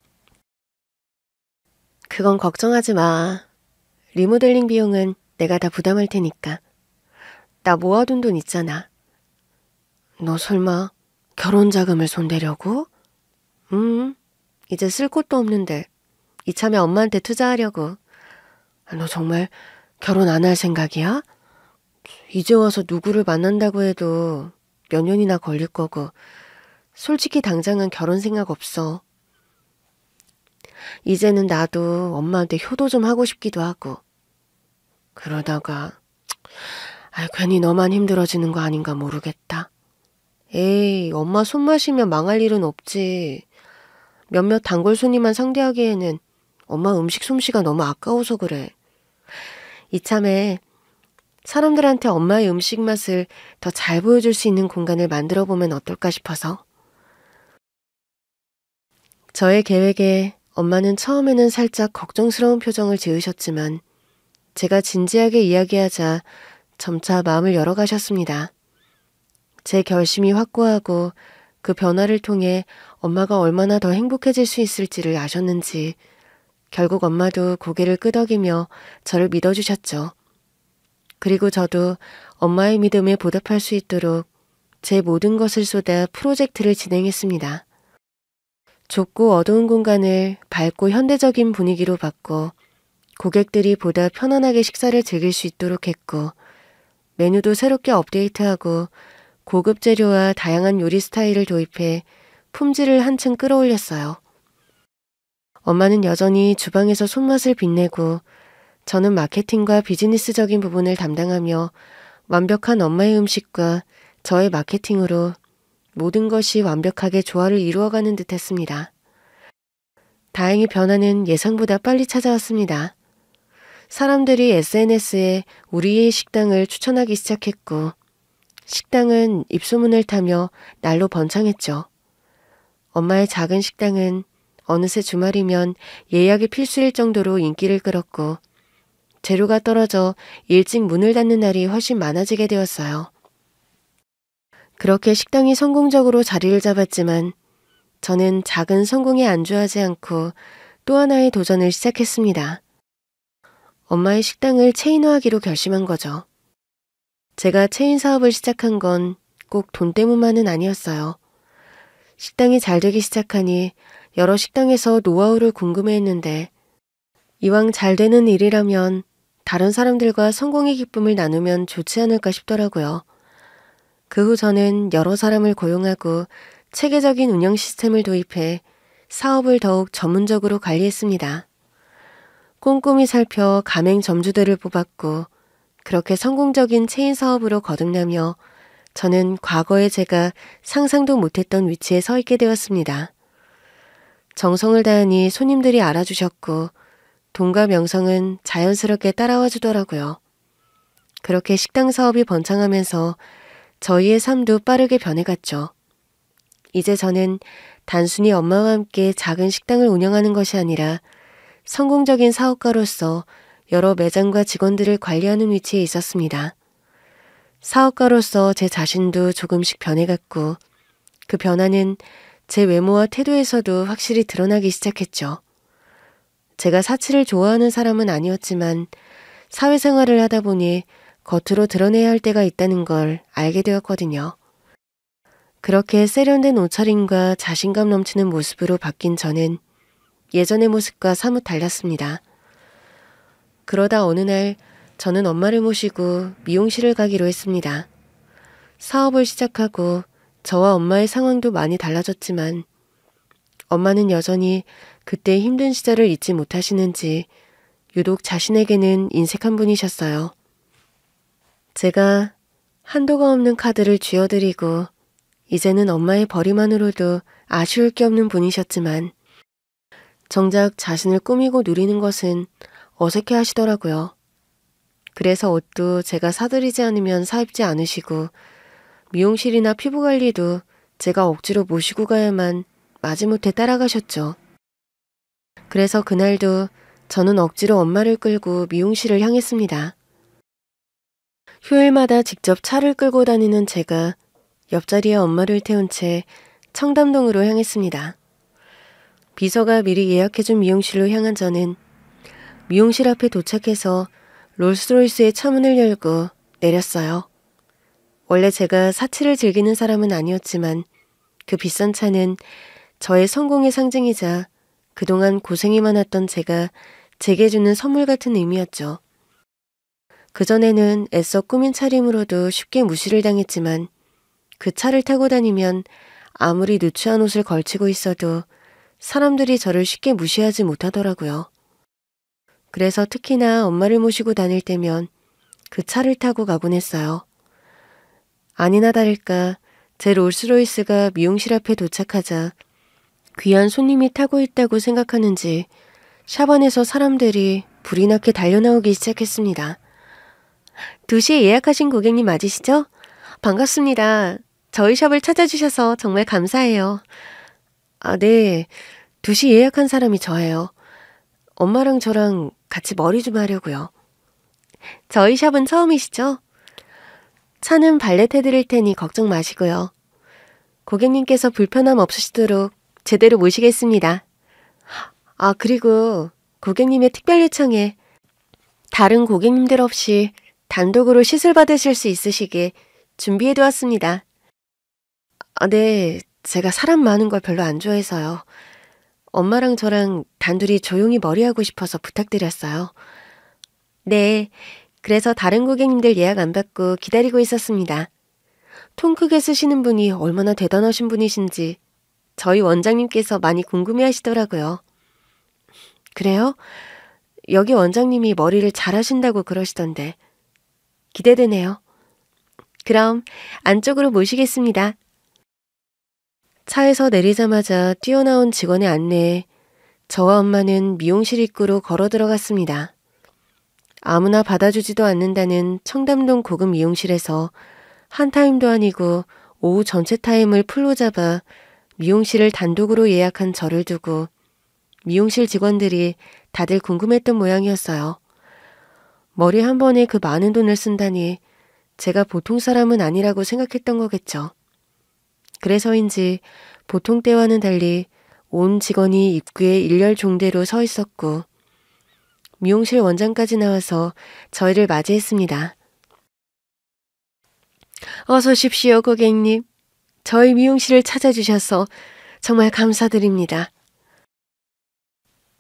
그건 걱정하지 마. 리모델링 비용은 내가 다 부담할 테니까. 나 모아둔 돈 있잖아. 너 설마 결혼 자금을 손대려고? 이제 쓸 곳도 없는데 이참에 엄마한테 투자하려고. 너 정말 결혼 안 할 생각이야? 이제 와서 누구를 만난다고 해도 몇 년이나 걸릴 거고 솔직히 당장은 결혼 생각 없어. 이제는 나도 엄마한테 효도 좀 하고 싶기도 하고. 그러다가 괜히 너만 힘들어지는 거 아닌가 모르겠다. 에이, 엄마 손 마시면 망할 일은 없지. 몇몇 단골 손님만 상대하기에는 엄마 음식 솜씨가 너무 아까워서 그래. 이참에 사람들한테 엄마의 음식 맛을 더 잘 보여줄 수 있는 공간을 만들어 보면 어떨까 싶어서. 저의 계획에 엄마는 처음에는 살짝 걱정스러운 표정을 지으셨지만 제가 진지하게 이야기하자 점차 마음을 열어가셨습니다. 제 결심이 확고하고 그 변화를 통해 엄마가 얼마나 더 행복해질 수 있을지를 아셨는지 결국 엄마도 고개를 끄덕이며 저를 믿어주셨죠. 그리고 저도 엄마의 믿음에 보답할 수 있도록 제 모든 것을 쏟아 프로젝트를 진행했습니다. 좁고 어두운 공간을 밝고 현대적인 분위기로 바꿔 고객들이 보다 편안하게 식사를 즐길 수 있도록 했고 메뉴도 새롭게 업데이트하고 고급 재료와 다양한 요리 스타일을 도입해 품질을 한층 끌어올렸어요. 엄마는 여전히 주방에서 손맛을 빛내고 저는 마케팅과 비즈니스적인 부분을 담당하며 완벽한 엄마의 음식과 저의 마케팅으로 모든 것이 완벽하게 조화를 이루어가는 듯 했습니다. 다행히 변화는 예상보다 빨리 찾아왔습니다. 사람들이 SNS에 우리의 식당을 추천하기 시작했고 식당은 입소문을 타며 날로 번창했죠. 엄마의 작은 식당은 어느새 주말이면 예약이 필수일 정도로 인기를 끌었고 재료가 떨어져 일찍 문을 닫는 날이 훨씬 많아지게 되었어요. 그렇게 식당이 성공적으로 자리를 잡았지만 저는 작은 성공에 안주하지 않고 또 하나의 도전을 시작했습니다. 엄마의 식당을 체인화하기로 결심한 거죠. 제가 체인 사업을 시작한 건 꼭 돈 때문만은 아니었어요. 식당이 잘 되기 시작하니 여러 식당에서 노하우를 궁금해했는데 이왕 잘 되는 일이라면 다른 사람들과 성공의 기쁨을 나누면 좋지 않을까 싶더라고요. 그 후 저는 여러 사람을 고용하고 체계적인 운영 시스템을 도입해 사업을 더욱 전문적으로 관리했습니다. 꼼꼼히 살펴 가맹 점주들을 뽑았고 그렇게 성공적인 체인 사업으로 거듭나며 저는 과거에 제가 상상도 못했던 위치에 서 있게 되었습니다. 정성을 다하니 손님들이 알아주셨고 돈과 명성은 자연스럽게 따라와 주더라고요. 그렇게 식당 사업이 번창하면서 저희의 삶도 빠르게 변해갔죠. 이제 저는 단순히 엄마와 함께 작은 식당을 운영하는 것이 아니라 성공적인 사업가로서 여러 매장과 직원들을 관리하는 위치에 있었습니다. 사업가로서 제 자신도 조금씩 변해갔고 그 변화는 제 외모와 태도에서도 확실히 드러나기 시작했죠. 제가 사치를 좋아하는 사람은 아니었지만 사회생활을 하다 보니 겉으로 드러내야 할 때가 있다는 걸 알게 되었거든요. 그렇게 세련된 옷차림과 자신감 넘치는 모습으로 바뀐 저는 예전의 모습과 사뭇 달랐습니다. 그러다 어느 날 저는 엄마를 모시고 미용실을 가기로 했습니다. 사업을 시작하고 저와 엄마의 상황도 많이 달라졌지만 엄마는 여전히 그때 힘든 시절을 잊지 못하시는지 유독 자신에게는 인색한 분이셨어요. 제가 한도가 없는 카드를 쥐어드리고 이제는 엄마의 벌이만으로도 아쉬울 게 없는 분이셨지만 정작 자신을 꾸미고 누리는 것은 어색해 하시더라고요. 그래서 옷도 제가 사드리지 않으면 사입지 않으시고 미용실이나 피부관리도 제가 억지로 모시고 가야만 마지못해 따라가셨죠. 그래서 그날도 저는 억지로 엄마를 끌고 미용실을 향했습니다. 휴일마다 직접 차를 끌고 다니는 제가 옆자리에 엄마를 태운 채 청담동으로 향했습니다. 비서가 미리 예약해준 미용실로 향한 저는 미용실 앞에 도착해서 롤스로이스의 차문을 열고 내렸어요. 원래 제가 사치를 즐기는 사람은 아니었지만 그 비싼 차는 저의 성공의 상징이자 그동안 고생이 많았던 제가 제게 주는 선물 같은 의미였죠. 그전에는 애써 꾸민 차림으로도 쉽게 무시를 당했지만 그 차를 타고 다니면 아무리 누추한 옷을 걸치고 있어도 사람들이 저를 쉽게 무시하지 못하더라고요. 그래서 특히나 엄마를 모시고 다닐 때면 그 차를 타고 가곤 했어요. 아니나 다를까 제 롤스로이스가 미용실 앞에 도착하자 귀한 손님이 타고 있다고 생각하는지 샵 안에서 사람들이 불이 나게 달려나오기 시작했습니다. 2시에 예약하신 고객님 맞으시죠? 반갑습니다. 저희 샵을 찾아주셔서 정말 감사해요. 아, 네. 2시 예약한 사람이 저예요. 엄마랑 저랑 같이 머리 좀 하려고요. 저희 샵은 처음이시죠? 차는 발렛 해드릴 테니 걱정 마시고요. 고객님께서 불편함 없으시도록 제대로 모시겠습니다. 아, 그리고 고객님의 특별 요청에 다른 고객님들 없이 단독으로 시술 받으실 수 있으시게 준비해두었습니다. 아, 네. 제가 사람 많은 걸 별로 안 좋아해서요. 엄마랑 저랑 단둘이 조용히 머리하고 싶어서 부탁드렸어요. 네. 그래서 다른 고객님들 예약 안 받고 기다리고 있었습니다. 통 크게 쓰시는 분이 얼마나 대단하신 분이신지 저희 원장님께서 많이 궁금해 하시더라고요. 그래요? 여기 원장님이 머리를 잘하신다고 그러시던데. 기대되네요. 그럼 안쪽으로 모시겠습니다. 차에서 내리자마자 뛰어나온 직원의 안내에 저와 엄마는 미용실 입구로 걸어 들어갔습니다. 아무나 받아주지도 않는다는 청담동 고급 미용실에서 한 타임도 아니고 오후 전체 타임을 풀로 잡아 미용실을 단독으로 예약한 저를 두고 미용실 직원들이 다들 궁금했던 모양이었어요. 머리 한 번에 그 많은 돈을 쓴다니 제가 보통 사람은 아니라고 생각했던 거겠죠. 그래서인지 보통 때와는 달리 온 직원이 입구에 일렬 종대로 서 있었고 미용실 원장까지 나와서 저희를 맞이했습니다. 어서 오십시오, 고객님. 저희 미용실을 찾아주셔서 정말 감사드립니다.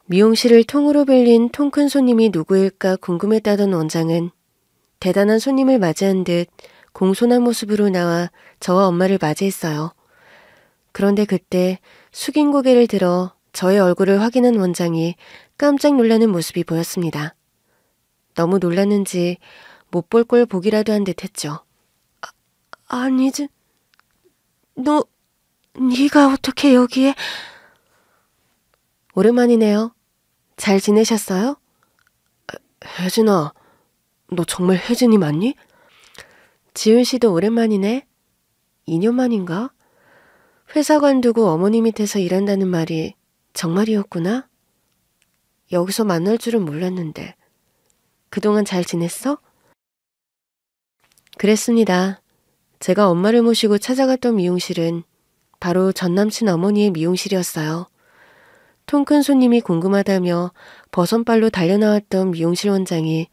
미용실을 통으로 빌린 통 큰 손님이 누구일까 궁금했다던 원장은 대단한 손님을 맞이한 듯 공손한 모습으로 나와 저와 엄마를 맞이했어요. 그런데 그때 숙인 고개를 들어 저의 얼굴을 확인한 원장이 깜짝 놀라는 모습이 보였습니다. 너무 놀랐는지 못 볼 걸 보기라도 한 듯 했죠. 아니지. 네가 어떻게 여기에? 오랜만이네요. 잘 지내셨어요? 혜진아, 너 정말 혜진이 맞니? 지훈 씨도 오랜만이네. 2년 만인가? 회사 관두고 어머니 밑에서 일한다는 말이 정말이었구나? 여기서 만날 줄은 몰랐는데. 그동안 잘 지냈어? 그랬습니다. 제가 엄마를 모시고 찾아갔던 미용실은 바로 전남친 어머니의 미용실이었어요. 통 큰 손님이 궁금하다며 버선발로 달려나왔던 미용실 원장이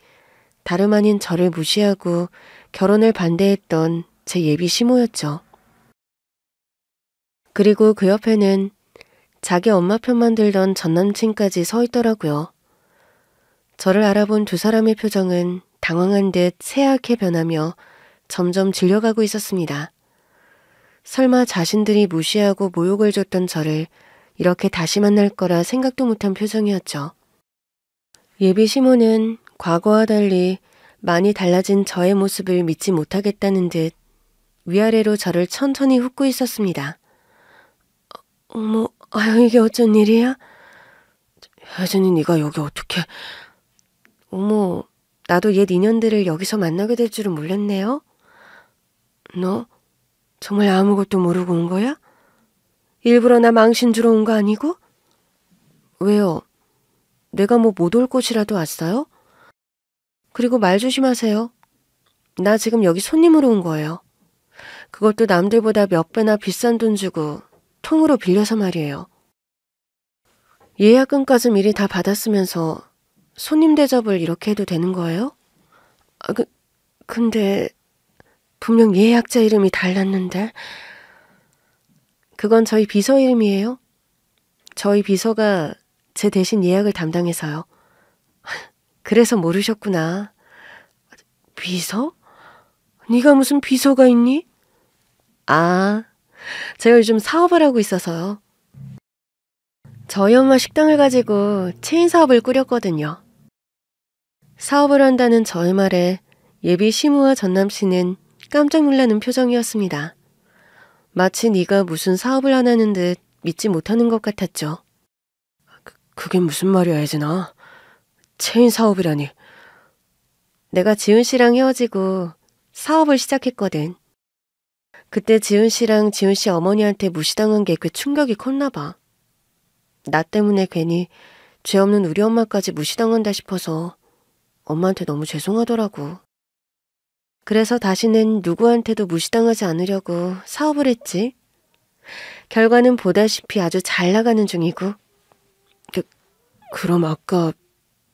다름 아닌 저를 무시하고 결혼을 반대했던 제 예비 시모였죠. 그리고 그 옆에는 자기 엄마 편만 들던 전남친까지 서 있더라고요. 저를 알아본 두 사람의 표정은 당황한 듯 새하얗게 변하며 점점 질려가고 있었습니다. 설마 자신들이 무시하고 모욕을 줬던 저를 이렇게 다시 만날 거라 생각도 못한 표정이었죠. 예비 시모는 과거와 달리 많이 달라진 저의 모습을 믿지 못하겠다는 듯 위아래로 저를 천천히 훑고 있었습니다. 어머, 아유, 이게 어쩐 일이야? 혜진이 네가 여기 어떻게... 어머, 나도 옛 인연들을 여기서 만나게 될 줄은 몰랐네요. 너 정말 아무것도 모르고 온 거야? 일부러 나 망신 주러 온 거 아니고? 왜요? 내가 뭐 못 올 곳이라도 왔어요? 그리고 말 조심하세요. 나 지금 여기 손님으로 온 거예요. 그것도 남들보다 몇 배나 비싼 돈 주고 통으로 빌려서 말이에요. 예약금까지 미리 다 받았으면서 손님 대접을 이렇게 해도 되는 거예요? 아, 근데 분명 예약자 이름이 달랐는데. 그건 저희 비서 이름이에요. 저희 비서가 제 대신 예약을 담당해서요. 그래서 모르셨구나. 비서? 네가 무슨 비서가 있니? 아, 제가 요즘 사업을 하고 있어서요. 저희 엄마 식당을 가지고 체인 사업을 꾸렸거든요. 사업을 한다는 저의 말에 예비 시무와 전남 씨는 깜짝 놀라는 표정이었습니다. 마치 네가 무슨 사업을 하나는 듯 믿지 못하는 것 같았죠. 그게 무슨 말이야, 혜진아. 체인 사업이라니. 내가 지은 씨랑 헤어지고 사업을 시작했거든. 그때 지은 씨랑 지은 씨 어머니한테 무시당한 게 꽤 충격이 컸나 봐. 나 때문에 괜히 죄 없는 우리 엄마까지 무시당한다 싶어서 엄마한테 너무 죄송하더라고. 그래서 다시는 누구한테도 무시당하지 않으려고 사업을 했지. 결과는 보다시피 아주 잘 나가는 중이고. 그럼 아까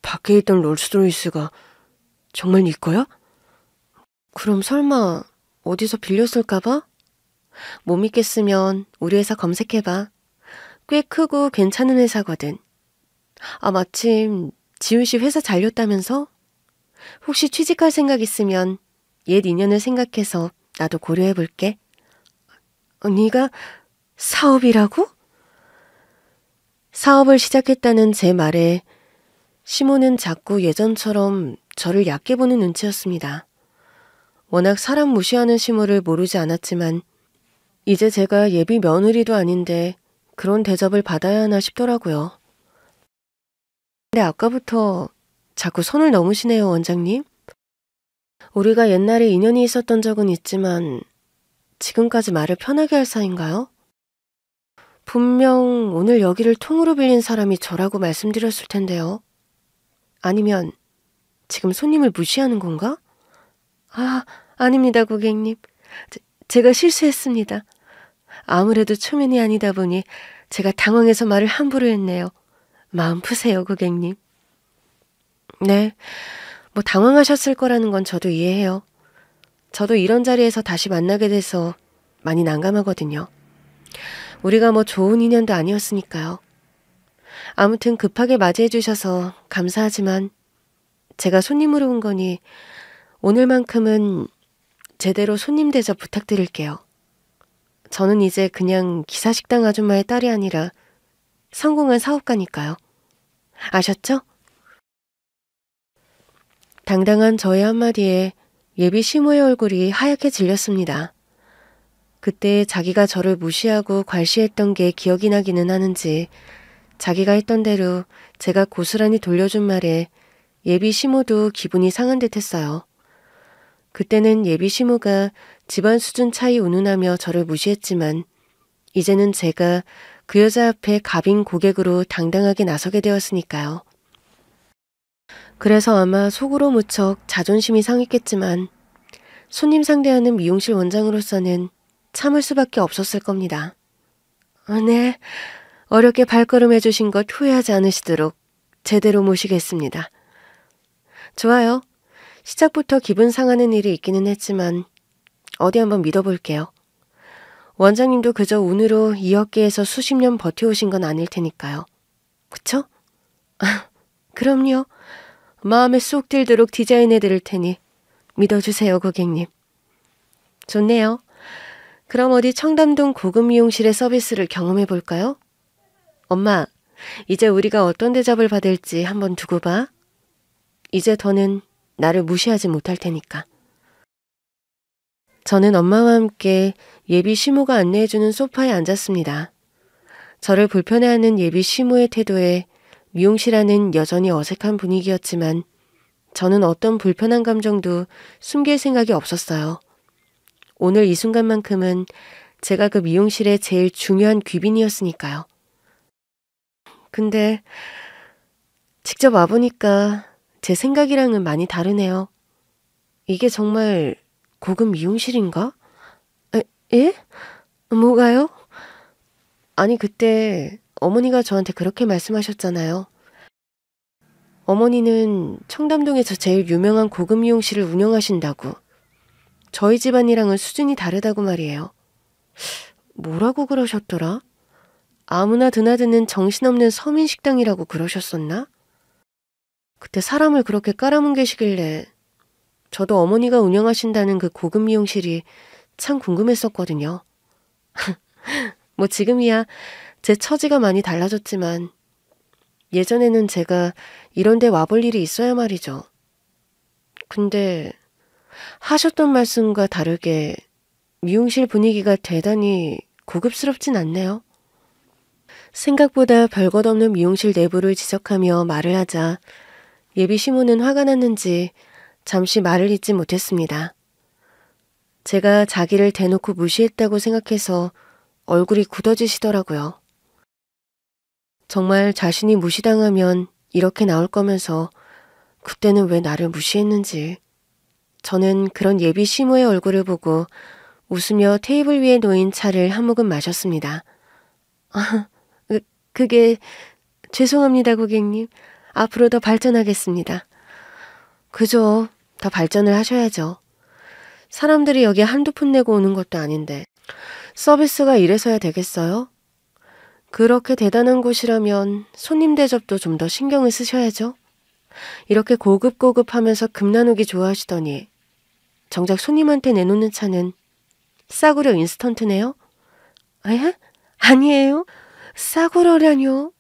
밖에 있던 롤스로이스가 정말 네 거야? 그럼 설마 어디서 빌렸을까봐? 못 믿겠으면 우리 회사 검색해봐. 꽤 크고 괜찮은 회사거든. 아, 마침 지훈 씨 회사 잘렸다면서? 혹시 취직할 생각 있으면 옛 인연을 생각해서 나도 고려해볼게. 네가 사업이라고? 사업을 시작했다는 제 말에 시모는 자꾸 예전처럼 저를 얕게 보는 눈치였습니다. 워낙 사람 무시하는 시모를 모르지 않았지만 이제 제가 예비 며느리도 아닌데 그런 대접을 받아야 하나 싶더라고요. 근데 아까부터 자꾸 선을 넘으시네요, 원장님. 우리가 옛날에 인연이 있었던 적은 있지만 지금까지 말을 편하게 할 사이인가요? 분명 오늘 여기를 통으로 빌린 사람이 저라고 말씀드렸을 텐데요. 아니면 지금 손님을 무시하는 건가? 아, 아닙니다, 고객님. 제가 실수했습니다. 아무래도 초면이 아니다 보니 제가 당황해서 말을 함부로 했네요. 마음 푸세요, 고객님. 네, 뭐 당황하셨을 거라는 건 저도 이해해요. 저도 이런 자리에서 다시 만나게 돼서 많이 난감하거든요. 우리가 뭐 좋은 인연도 아니었으니까요. 아무튼 급하게 맞이해 주셔서 감사하지만 제가 손님으로 온 거니 오늘만큼은 제대로 손님 대접 부탁드릴게요. 저는 이제 그냥 기사식당 아줌마의 딸이 아니라 성공한 사업가니까요. 아셨죠? 당당한 저의 한마디에 예비 시모의 얼굴이 하얗게 질렸습니다. 그때 자기가 저를 무시하고 괄시했던 게 기억이 나기는 하는지 자기가 했던 대로 제가 고스란히 돌려준 말에 예비 시모도 기분이 상한 듯 했어요. 그때는 예비 시모가 집안 수준 차이 운운하며 저를 무시했지만 이제는 제가 그 여자 앞에 갑인 고객으로 당당하게 나서게 되었으니까요. 그래서 아마 속으로 무척 자존심이 상했겠지만 손님 상대하는 미용실 원장으로서는 참을 수밖에 없었을 겁니다. 네, 어렵게 발걸음해 주신 것 후회하지 않으시도록 제대로 모시겠습니다. 좋아요. 시작부터 기분 상하는 일이 있기는 했지만 어디 한번 믿어볼게요. 원장님도 그저 운으로 이 업계에서 수십 년 버텨오신 건 아닐 테니까요. 그쵸? 그럼요. 마음에 쏙 들도록 디자인해 드릴 테니 믿어주세요, 고객님. 좋네요. 그럼 어디 청담동 고급 미용실의 서비스를 경험해 볼까요? 엄마, 이제 우리가 어떤 대접을 받을지 한번 두고 봐. 이제 더는 나를 무시하지 못할 테니까. 저는 엄마와 함께 예비 시모가 안내해주는 소파에 앉았습니다. 저를 불편해하는 예비 시모의 태도에 미용실 안은 여전히 어색한 분위기였지만 저는 어떤 불편한 감정도 숨길 생각이 없었어요. 오늘 이 순간만큼은 제가 그 미용실의 제일 중요한 귀빈이었으니까요. 근데 직접 와보니까 제 생각이랑은 많이 다르네요. 이게 정말 고급 미용실인가? 예? 뭐가요? 아니 그때 어머니가 저한테 그렇게 말씀하셨잖아요. 어머니는 청담동에서 제일 유명한 고급 미용실을 운영하신다고. 저희 집안이랑은 수준이 다르다고 말이에요. 뭐라고 그러셨더라? 아무나 드나드는 정신없는 서민식당이라고 그러셨었나? 그때 사람을 그렇게 깔아뭉개시길래 저도 어머니가 운영하신다는 그 고급 미용실이 참 궁금했었거든요. 뭐 지금이야 제 처지가 많이 달라졌지만 예전에는 제가 이런 데 와볼 일이 있어야 말이죠. 근데 하셨던 말씀과 다르게 미용실 분위기가 대단히 고급스럽진 않네요. 생각보다 별것 없는 미용실 내부를 지적하며 말을 하자 예비 시모는 화가 났는지 잠시 말을 잇지 못했습니다. 제가 자기를 대놓고 무시했다고 생각해서 얼굴이 굳어지시더라고요. 정말 자신이 무시당하면 이렇게 나올 거면서 그때는 왜 나를 무시했는지. 저는 그런 예비 시모의 얼굴을 보고 웃으며 테이블 위에 놓인 차를 한 모금 마셨습니다. 그게 죄송합니다, 고객님. 앞으로 더 발전하겠습니다. 그죠. 더 발전을 하셔야죠. 사람들이 여기 한두 푼 내고 오는 것도 아닌데 서비스가 이래서야 되겠어요? 그렇게 대단한 곳이라면 손님 대접도 좀 더 신경을 쓰셔야죠. 이렇게 고급하면서 금 나누기 좋아하시더니 정작 손님한테 내놓는 차는 싸구려 인스턴트네요? 에? 아니에요. 싸구려라뇨.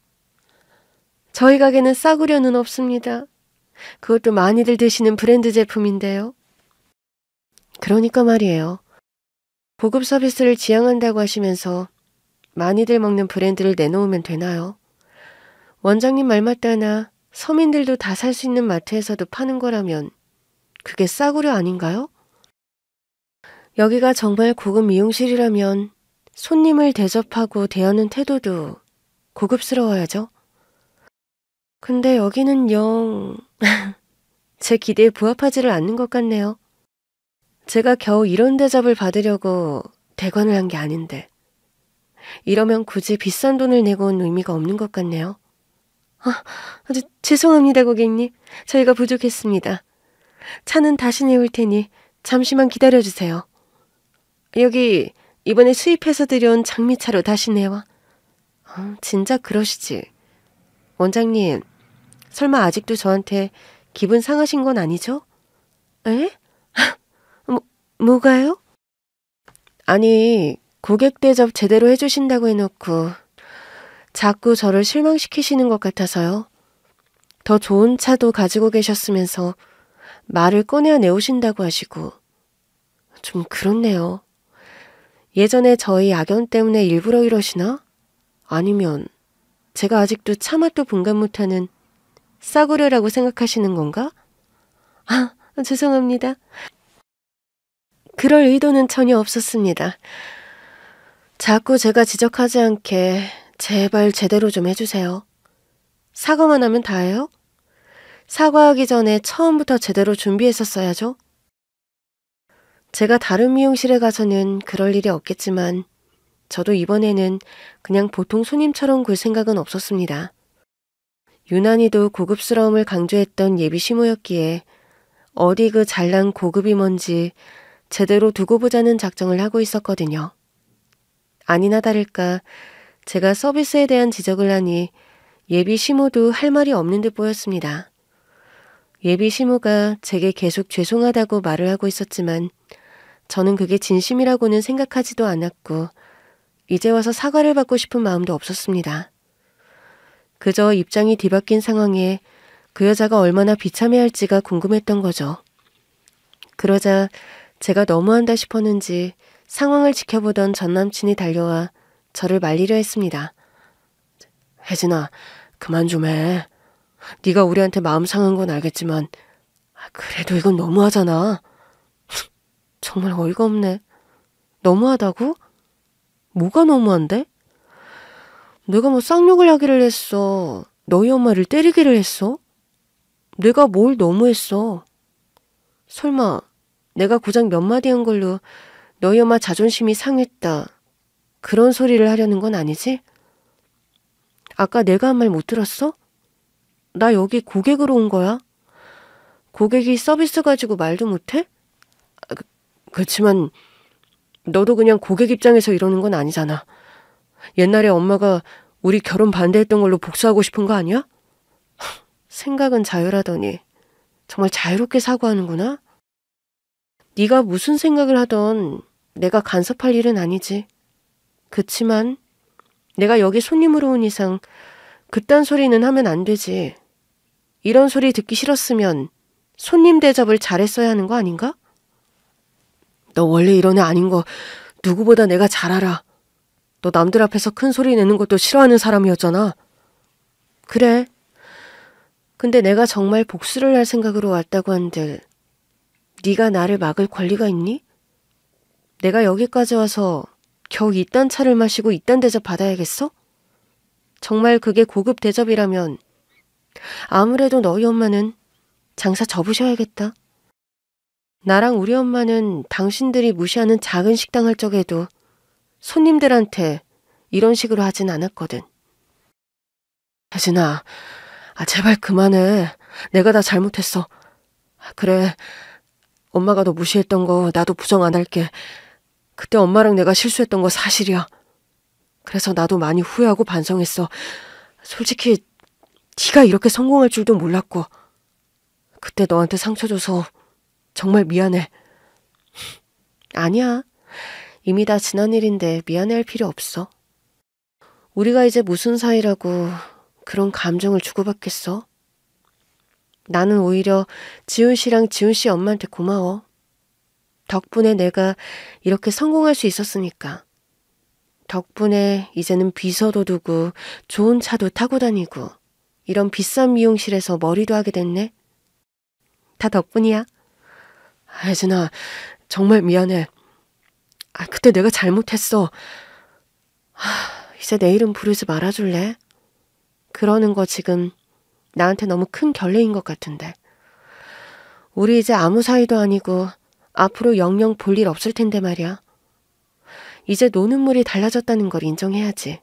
저희 가게는 싸구려는 없습니다. 그것도 많이들 드시는 브랜드 제품인데요. 그러니까 말이에요. 고급 서비스를 지향한다고 하시면서 많이들 먹는 브랜드를 내놓으면 되나요? 원장님 말 맞다나 서민들도 다 살 수 있는 마트에서도 파는 거라면 그게 싸구려 아닌가요? 여기가 정말 고급 미용실이라면 손님을 대접하고 대하는 태도도 고급스러워야죠. 근데 여기는 영... 제 기대에 부합하지를 않는 것 같네요. 제가 겨우 이런 대접을 받으려고 대관을 한 게 아닌데 이러면 굳이 비싼 돈을 내고 온 의미가 없는 것 같네요. 죄송합니다, 고객님. 저희가 부족했습니다. 차는 다시 내올 테니 잠시만 기다려주세요. 여기 이번에 수입해서 들여온 장미차로 다시 내와. 진짜 그러시지. 원장님, 설마 아직도 저한테 기분 상하신 건 아니죠? 에? 뭐가요? 아니, 고객 대접 제대로 해주신다고 해놓고 자꾸 저를 실망시키시는 것 같아서요. 더 좋은 차도 가지고 계셨으면서 말을 꺼내어 내오신다고 하시고 좀 그렇네요. 예전에 저희 악연 때문에 일부러 이러시나? 아니면 제가 아직도 차 맛도 분간 못하는 싸구려라고 생각하시는 건가? 죄송합니다. 그럴 의도는 전혀 없었습니다. 자꾸 제가 지적하지 않게 제발 제대로 좀 해주세요. 사과만 하면 다예요? 사과하기 전에 처음부터 제대로 준비했었어야죠. 제가 다른 미용실에 가서는 그럴 일이 없겠지만 저도 이번에는 그냥 보통 손님처럼 굴 생각은 없었습니다. 유난히도 고급스러움을 강조했던 예비 시모였기에 어디 그 잘난 고급이 뭔지 제대로 두고 보자는 작정을 하고 있었거든요. 아니나 다를까 제가 서비스에 대한 지적을 하니 예비 시모도 할 말이 없는 듯 보였습니다. 예비 시모가 제게 계속 죄송하다고 말을 하고 있었지만 저는 그게 진심이라고는 생각하지도 않았고 이제 와서 사과를 받고 싶은 마음도 없었습니다. 그저 입장이 뒤바뀐 상황에 그 여자가 얼마나 비참해할지가 궁금했던 거죠. 그러자 제가 너무한다 싶었는지 상황을 지켜보던 전남친이 달려와 저를 말리려 했습니다. 혜진아, 그만 좀 해. 네가 우리한테 마음 상한 건 알겠지만 그래도 이건 너무하잖아. 정말 어이가 없네. 너무하다고? 뭐가 너무한데? 내가 뭐 쌍욕을 하기를 했어. 너희 엄마를 때리기를 했어? 내가 뭘 너무했어? 설마 내가 고작 몇 마디 한 걸로 너희 엄마 자존심이 상했다. 그런 소리를 하려는 건 아니지? 아까 내가 한 말 못 들었어? 나 여기 고객으로 온 거야. 고객이 서비스 가지고 말도 못해? 그렇지만 너도 그냥 고객 입장에서 이러는 건 아니잖아. 옛날에 엄마가 우리 결혼 반대했던 걸로 복수하고 싶은 거 아니야? 생각은 자유라더니 정말 자유롭게 사고하는구나. 네가 무슨 생각을 하던 내가 간섭할 일은 아니지. 그치만 내가 여기 손님으로 온 이상 그딴 소리는 하면 안 되지. 이런 소리 듣기 싫었으면 손님 대접을 잘했어야 하는 거 아닌가? 너 원래 이런 애 아닌 거 누구보다 내가 잘 알아. 너 남들 앞에서 큰 소리 내는 것도 싫어하는 사람이었잖아. 그래. 근데 내가 정말 복수를 할 생각으로 왔다고 한들 네가 나를 막을 권리가 있니? 내가 여기까지 와서 겨우 이딴 차를 마시고 이딴 대접 받아야겠어? 정말 그게 고급 대접이라면 아무래도 너희 엄마는 장사 접으셔야겠다. 나랑 우리 엄마는 당신들이 무시하는 작은 식당 할 적에도 손님들한테 이런 식으로 하진 않았거든. 혜진아, 제발 그만해. 내가 다 잘못했어. 그래, 엄마가 너 무시했던 거 나도 부정 안 할게. 그때 엄마랑 내가 실수했던 거 사실이야. 그래서 나도 많이 후회하고 반성했어. 솔직히 네가 이렇게 성공할 줄도 몰랐고 그때 너한테 상처 줘서 정말 미안해. 아니야. 이미 다 지난 일인데 미안해할 필요 없어. 우리가 이제 무슨 사이라고 그런 감정을 주고받겠어? 나는 오히려 지훈 씨랑 지훈 씨 엄마한테 고마워. 덕분에 내가 이렇게 성공할 수 있었으니까. 덕분에 이제는 비서도 두고 좋은 차도 타고 다니고 이런 비싼 미용실에서 머리도 하게 됐네. 다 덕분이야. 혜진아, 정말 미안해. 그때 내가 잘못했어. 이제 내 이름 부르지 말아줄래? 그러는 거 지금 나한테 너무 큰 결례인 것 같은데. 우리 이제 아무 사이도 아니고 앞으로 영영 볼 일 없을 텐데 말이야. 이제 노는 물이 달라졌다는 걸 인정해야지.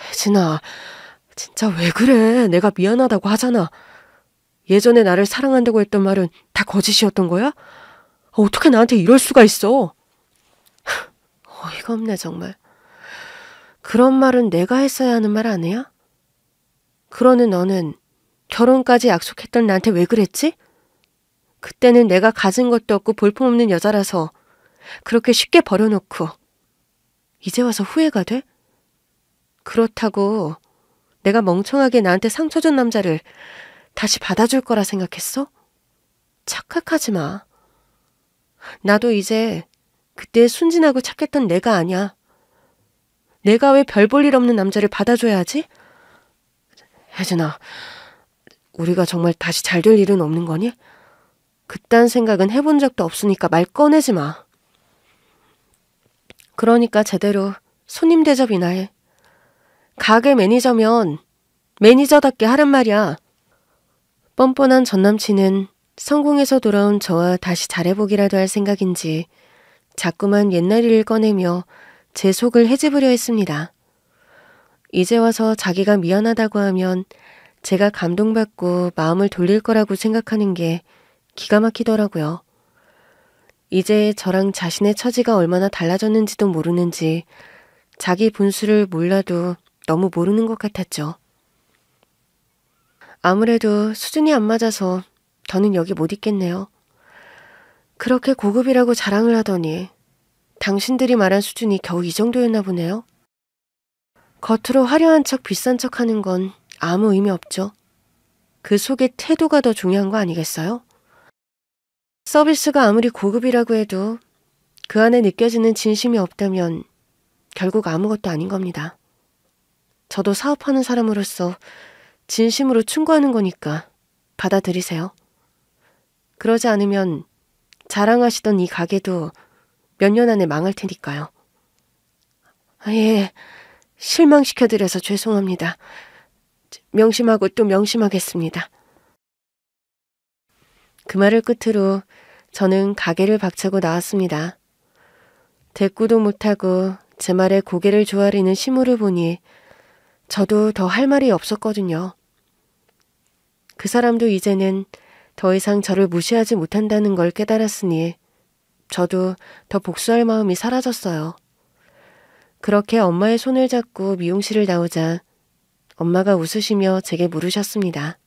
혜진아, 진짜 왜 그래? 내가 미안하다고 하잖아. 예전에 나를 사랑한다고 했던 말은 다 거짓이었던 거야? 어떻게 나한테 이럴 수가 있어? 어이가 없네 정말. 그런 말은 내가 했어야 하는 말 아니야? 그러는 너는 결혼까지 약속했던 나한테 왜 그랬지? 그때는 내가 가진 것도 없고 볼품없는 여자라서 그렇게 쉽게 버려놓고 이제 와서 후회가 돼? 그렇다고 내가 멍청하게 나한테 상처 준 남자를 다시 받아줄 거라 생각했어? 착각하지 마. 나도 이제 그때 순진하고 착했던 내가 아니야. 내가 왜 별 볼 일 없는 남자를 받아줘야 하지? 혜진아, 우리가 정말 다시 잘 될 일은 없는 거니? 그딴 생각은 해본 적도 없으니까 말 꺼내지 마. 그러니까 제대로 손님 대접이나 해. 가게 매니저면 매니저답게 하란 말이야. 뻔뻔한 전남친은 성공해서 돌아온 저와 다시 잘해보기라도 할 생각인지 자꾸만 옛날 일을 꺼내며 제 속을 헤집으려 했습니다. 이제 와서 자기가 미안하다고 하면 제가 감동받고 마음을 돌릴 거라고 생각하는 게 기가 막히더라고요. 이제 저랑 자신의 처지가 얼마나 달라졌는지도 모르는지 자기 분수를 몰라도 너무 모르는 것 같았죠. 아무래도 수준이 안 맞아서 더는 여기 못 있겠네요. 그렇게 고급이라고 자랑을 하더니 당신들이 말한 수준이 겨우 이 정도였나 보네요. 겉으로 화려한 척 비싼 척 하는 건 아무 의미 없죠. 그 속의 태도가 더 중요한 거 아니겠어요? 서비스가 아무리 고급이라고 해도 그 안에 느껴지는 진심이 없다면 결국 아무것도 아닌 겁니다. 저도 사업하는 사람으로서 진심으로 충고하는 거니까 받아들이세요. 그러지 않으면 자랑하시던 이 가게도 몇 년 안에 망할 테니까요. 예, 실망시켜드려서 죄송합니다. 명심하고 또 명심하겠습니다. 그 말을 끝으로 저는 가게를 박차고 나왔습니다. 대꾸도 못하고 제 말에 고개를 조아리는 시무를 보니 저도 더 할 말이 없었거든요. 그 사람도 이제는 더 이상 저를 무시하지 못한다는 걸 깨달았으니 저도 더 복수할 마음이 사라졌어요. 그렇게 엄마의 손을 잡고 미용실을 나오자 엄마가 웃으시며 제게 물으셨습니다.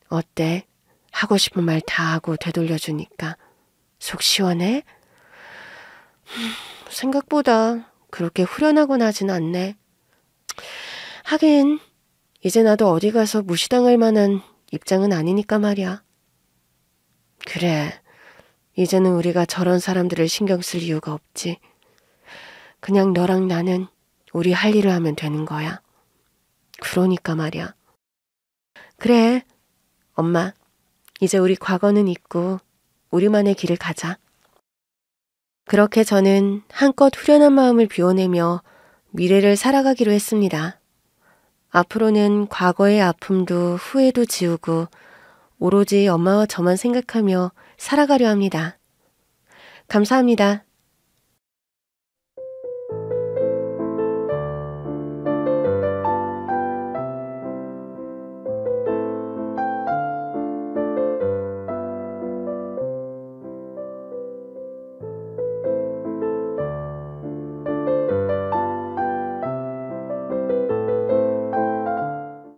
어때? 하고 싶은 말 다 하고 되돌려주니까 속 시원해? 생각보다 그렇게 후련하곤 하진 않네. 하긴 이제 나도 어디 가서 무시당할 만한 입장은 아니니까 말이야. 그래, 이제는 우리가 저런 사람들을 신경 쓸 이유가 없지. 그냥 너랑 나는 우리 할 일을 하면 되는 거야. 그러니까 말이야. 그래, 엄마, 이제 우리 과거는 잊고 우리만의 길을 가자. 그렇게 저는 한껏 후련한 마음을 비워내며 미래를 살아가기로 했습니다. 앞으로는 과거의 아픔도 후회도 지우고 오로지 엄마와 저만 생각하며 살아가려 합니다. 감사합니다.